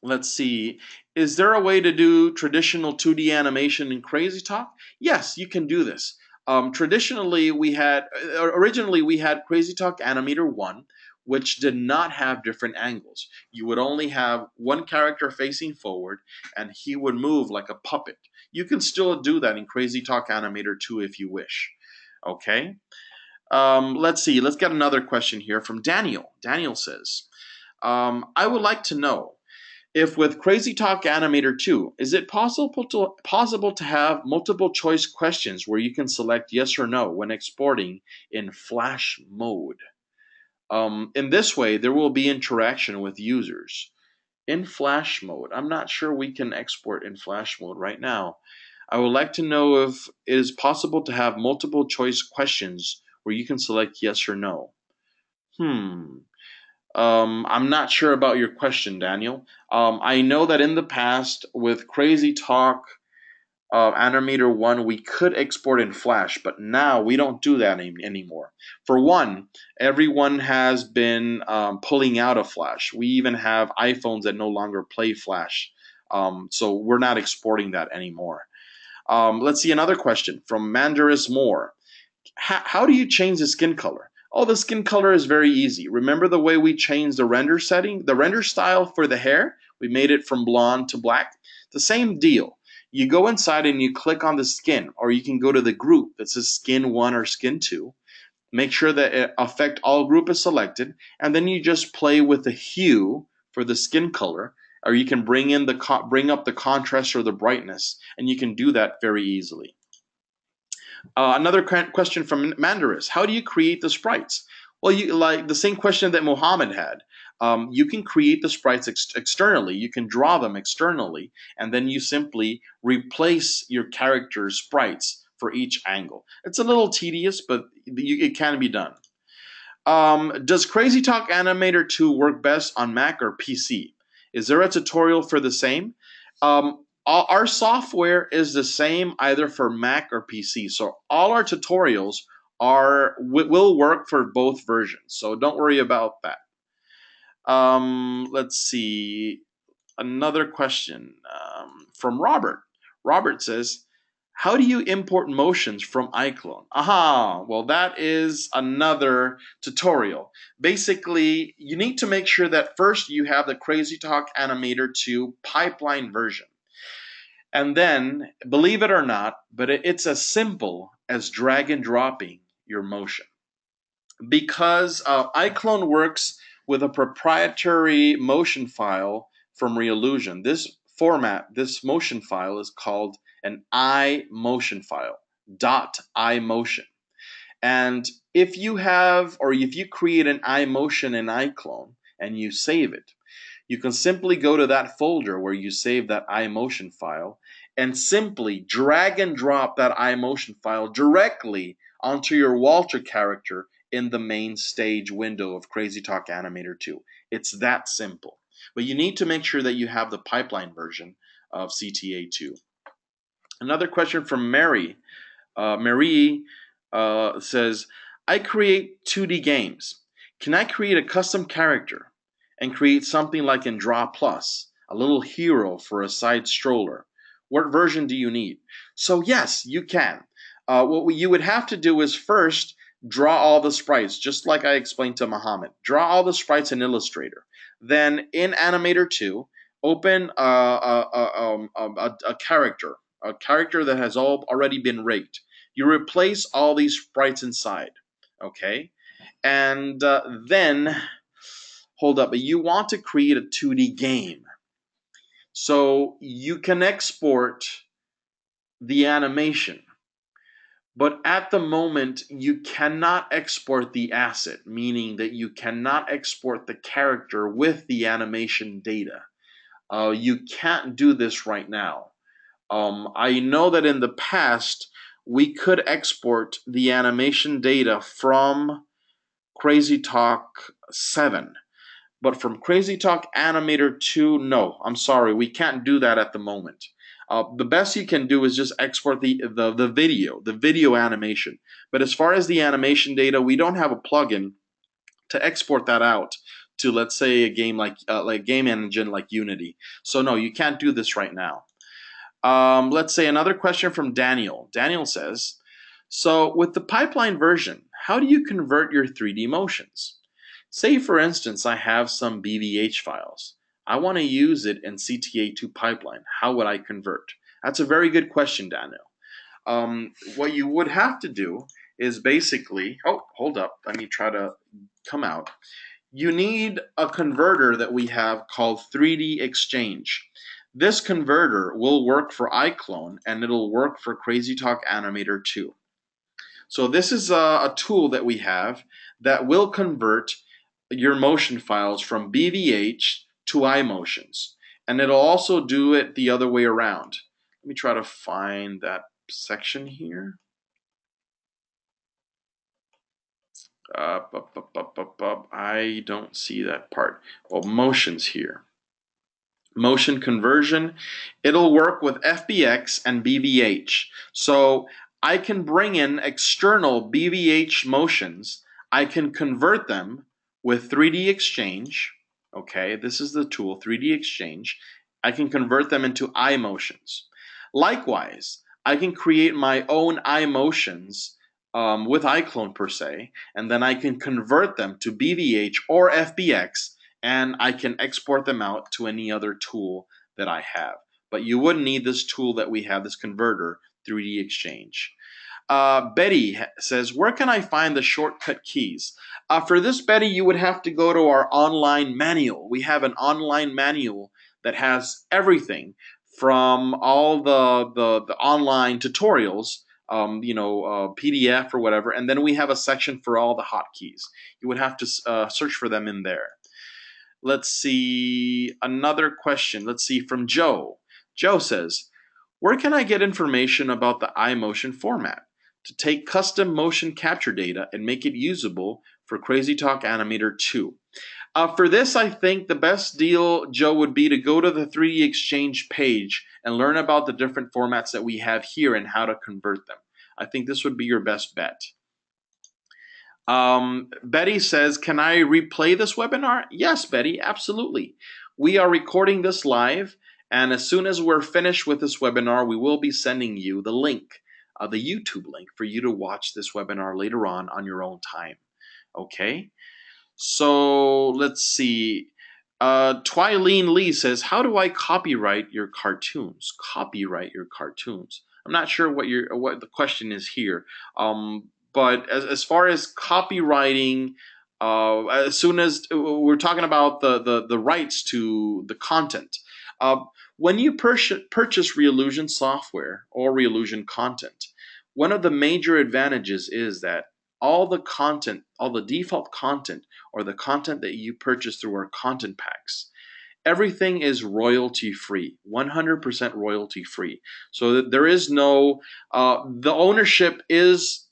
Let's see. Is there a way to do traditional 2D animation in CrazyTalk? Yes, you can do this. Originally we had CrazyTalk Animator 1, which did not have different angles. You would only have one character facing forward, and he would move like a puppet. You can still do that in CrazyTalk Animator 2 if you wish. Okay. Let's see. Let's get another question here from Daniel. Daniel says, I would like to know if with CrazyTalk Animator 2, is it possible to have multiple choice questions where you can select yes or no when exporting in Flash mode? In this way, there will be interaction with users. In Flash mode, I'm not sure we can export in Flash mode right now. I would like to know if it is possible to have multiple choice questions where you can select yes or no. I'm not sure about your question, Daniel. I know that in the past with CrazyTalk Animator 1, we could export in Flash, but now we don't do that anymore. For one, everyone has been pulling out of Flash. We even have iPhones that no longer play Flash. So we're not exporting that anymore. Let's see another question from Mandaris Moore. How do you change the skin color? Oh, the skin color is very easy. Remember the way we changed the render setting? The render style for the hair? We made it from blonde to black. The same deal. You go inside and you click on the skin, or you can go to the group that says skin 1 or skin 2. Make sure that affect all group is selected, and then you just play with the hue for the skin color, or you can bring up the contrast or the brightness, and you can do that very easily. Another question from Mandaris: how do you create the sprites? Well, you like the same question that Mohammed had. You can create the sprites externally. You can draw them externally, and then you simply replace your character's sprites for each angle. It's a little tedious, but it can be done. Does CrazyTalk Animator 2 work best on Mac or PC? Is there a tutorial for the same? Our software is the same either for Mac or PC, so all our tutorials will work for both versions. So don't worry about that. Let's see. Another question from Robert. Robert says, how do you import motions from iClone? Aha, well, that is another tutorial. Basically, you need to make sure that first you have the CrazyTalk Animator 2 pipeline version. And then, believe it or not, but it's as simple as drag and dropping your motion. Because iClone works with a proprietary motion file from Realusion. This format, this motion file is called an iMotion file, .iMotion. And if you create an iMotion in iClone and you save it, you can simply go to that folder where you save that iMotion file and simply drag and drop that iMotion file directly onto your Walter character in the main stage window of CrazyTalk Animator 2. It's that simple. But you need to make sure that you have the pipeline version of CTA2. Another question from Mary. Marie says, I create 2D games. Can I create a custom character and create something like in Draw Plus, a little hero for a side stroller? What version do you need? So yes, you can. What you would have to do is first draw all the sprites, just like I explained to Muhammad. Draw all the sprites in Illustrator. Then in Animator 2, open a character that has already been rigged. You replace all these sprites inside, okay? And then, hold up, you want to create a 2D game. So you can export the animation, but at the moment, you cannot export the asset, meaning that you cannot export the character with the animation data. You can't do this right now. I know that in the past, we could export the animation data from CrazyTalk 7. But from CrazyTalk Animator 2, no, I'm sorry, we can't do that at the moment. The best you can do is just export the video animation. But as far as the animation data, we don't have a plugin to export that out to, let's say, a game like game engine like Unity. So no, you can't do this right now. Let's say another question from Daniel. Daniel says, so with the pipeline version, how do you convert your 3D motions? Say, for instance, I have some BVH files. I want to use it in CTA2 pipeline. How would I convert? That's a very good question, Daniel. What you would have to do is basically, oh, hold up, let me try to come out. You need a converter that we have called 3D Exchange. This converter will work for iClone and it'll work for CrazyTalk Animator 2. So this is a tool that we have that will convert your motion files from BVH to iMotions. And it'll also do it the other way around. Let me try to find that section here. I don't see that part. Well, motions here. motion conversion, it'll work with FBX and BVH. So I can bring in external BVH motions. I can convert them with 3D Exchange. Okay, this is the tool, 3D Exchange. I can convert them into eye motions. Likewise, I can create my own eye motions with iClone per se, and then I can convert them to BVH or FBX, and I can export them out to any other tool that I have. But you wouldn't need this tool that we have, this converter, 3D Exchange. Betty says, where can I find the shortcut keys? For this, Betty, you would have to go to our online manual. We have an online manual that has everything from all the online tutorials, PDF or whatever, and then we have a section for all the hotkeys. You would have to search for them in there. Let's see, another question. Let's see, from Joe. Joe says, where can I get information about the iMotion format to take custom motion capture data and make it usable for CrazyTalk Animator 2? For this, I think the best deal, Joe, would be to go to the 3D Exchange page and learn about the different formats that we have here and how to convert them. I think this would be your best bet. Betty says, can I replay this webinar? Yes, Betty, absolutely. We are recording this live, and as soon as we're finished with this webinar, we will be sending you the link, the YouTube link, for you to watch this webinar later on your own time. Okay? So let's see. Twileen Lee says, how do I copyright your cartoons? Copyright your cartoons. I'm not sure what the question is here. But as far as copywriting, as soon as we're talking about the rights to the content, when you purchase Reallusion software or Reallusion content, one of the major advantages is that all the content, all the default content, or the content that you purchase through our content packs, everything is royalty free, 100% royalty free. So there is no, the ownership is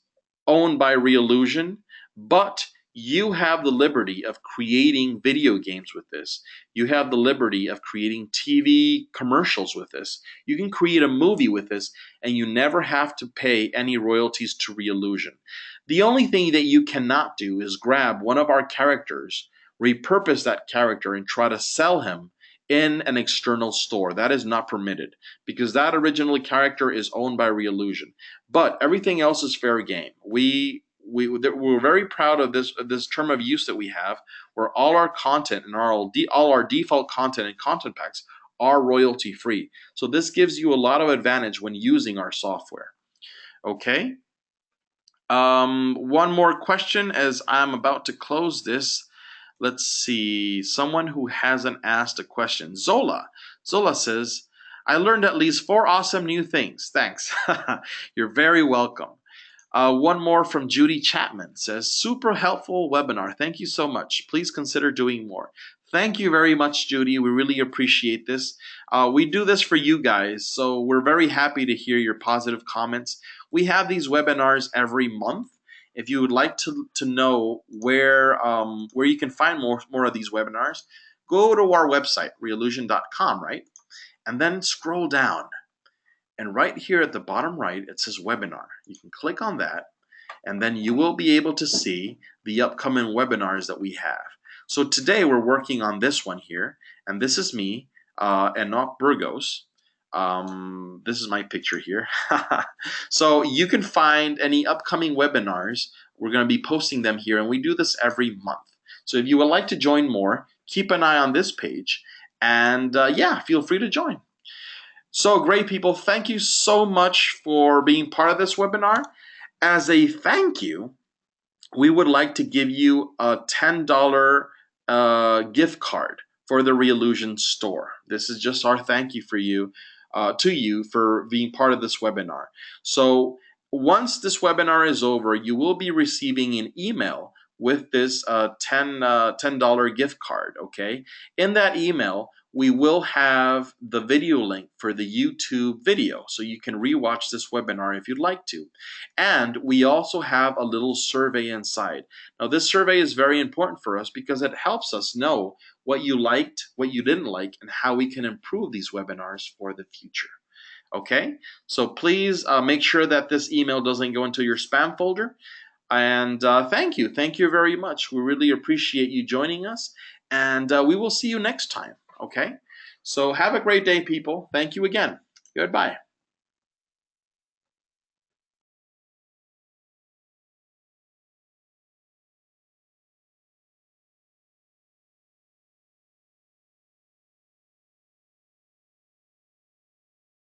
owned by Reallusion, but you have the liberty of creating video games with this. You have the liberty of creating TV commercials with this. You can create a movie with this, and you never have to pay any royalties to Reallusion. The only thing that you cannot do is grab one of our characters, repurpose that character, and try to sell him in an external store. That is not permitted because that original character is owned by Reallusion. But everything else is fair game. We're very proud of this term of use that we have, where all our content and all our default content and content packs are royalty free. So this gives you a lot of advantage when using our software. Okay. One more question as I'm about to close this. Let's see, someone who hasn't asked a question. Zola says, I learned at least 4 awesome new things. Thanks. You're very welcome. One more from Judy Chapman says, super helpful webinar. Thank you so much. Please consider doing more. Thank you very much, Judy. We really appreciate this. We do this for you guys, so we're very happy to hear your positive comments. We have these webinars every month. If you would like to know where you can find more of these webinars, go to our website, reallusion.com, right? And then scroll down. And right here at the bottom right, it says webinar. You can click on that, and then you will be able to see the upcoming webinars that we have. So today we're working on this one here, and this is me, Enoc Burgos. This is my picture here. So you can find any upcoming webinars. We're going to be posting them here, and we do this every month. So if you would like to join more, keep an eye on this page, and yeah, feel free to join. So great, people. Thank you so much for being part of this webinar. As a thank you, we would like to give you a $10 gift card for the Reallusion store. This is just our thank you for you. To you for being part of this webinar. So once this webinar is over, you will be receiving an email with this $10 gift card, okay? In that email we will have the video link for the YouTube video, so you can rewatch this webinar if you'd like to. And we also have a little survey inside. Now, this survey is very important for us because it helps us know what you liked, what you didn't like, and how we can improve these webinars for the future. Okay, so please make sure that this email doesn't go into your spam folder. And thank you very much. We really appreciate you joining us, and we will see you next time. Okay, so have a great day, people. Thank you again. Goodbye.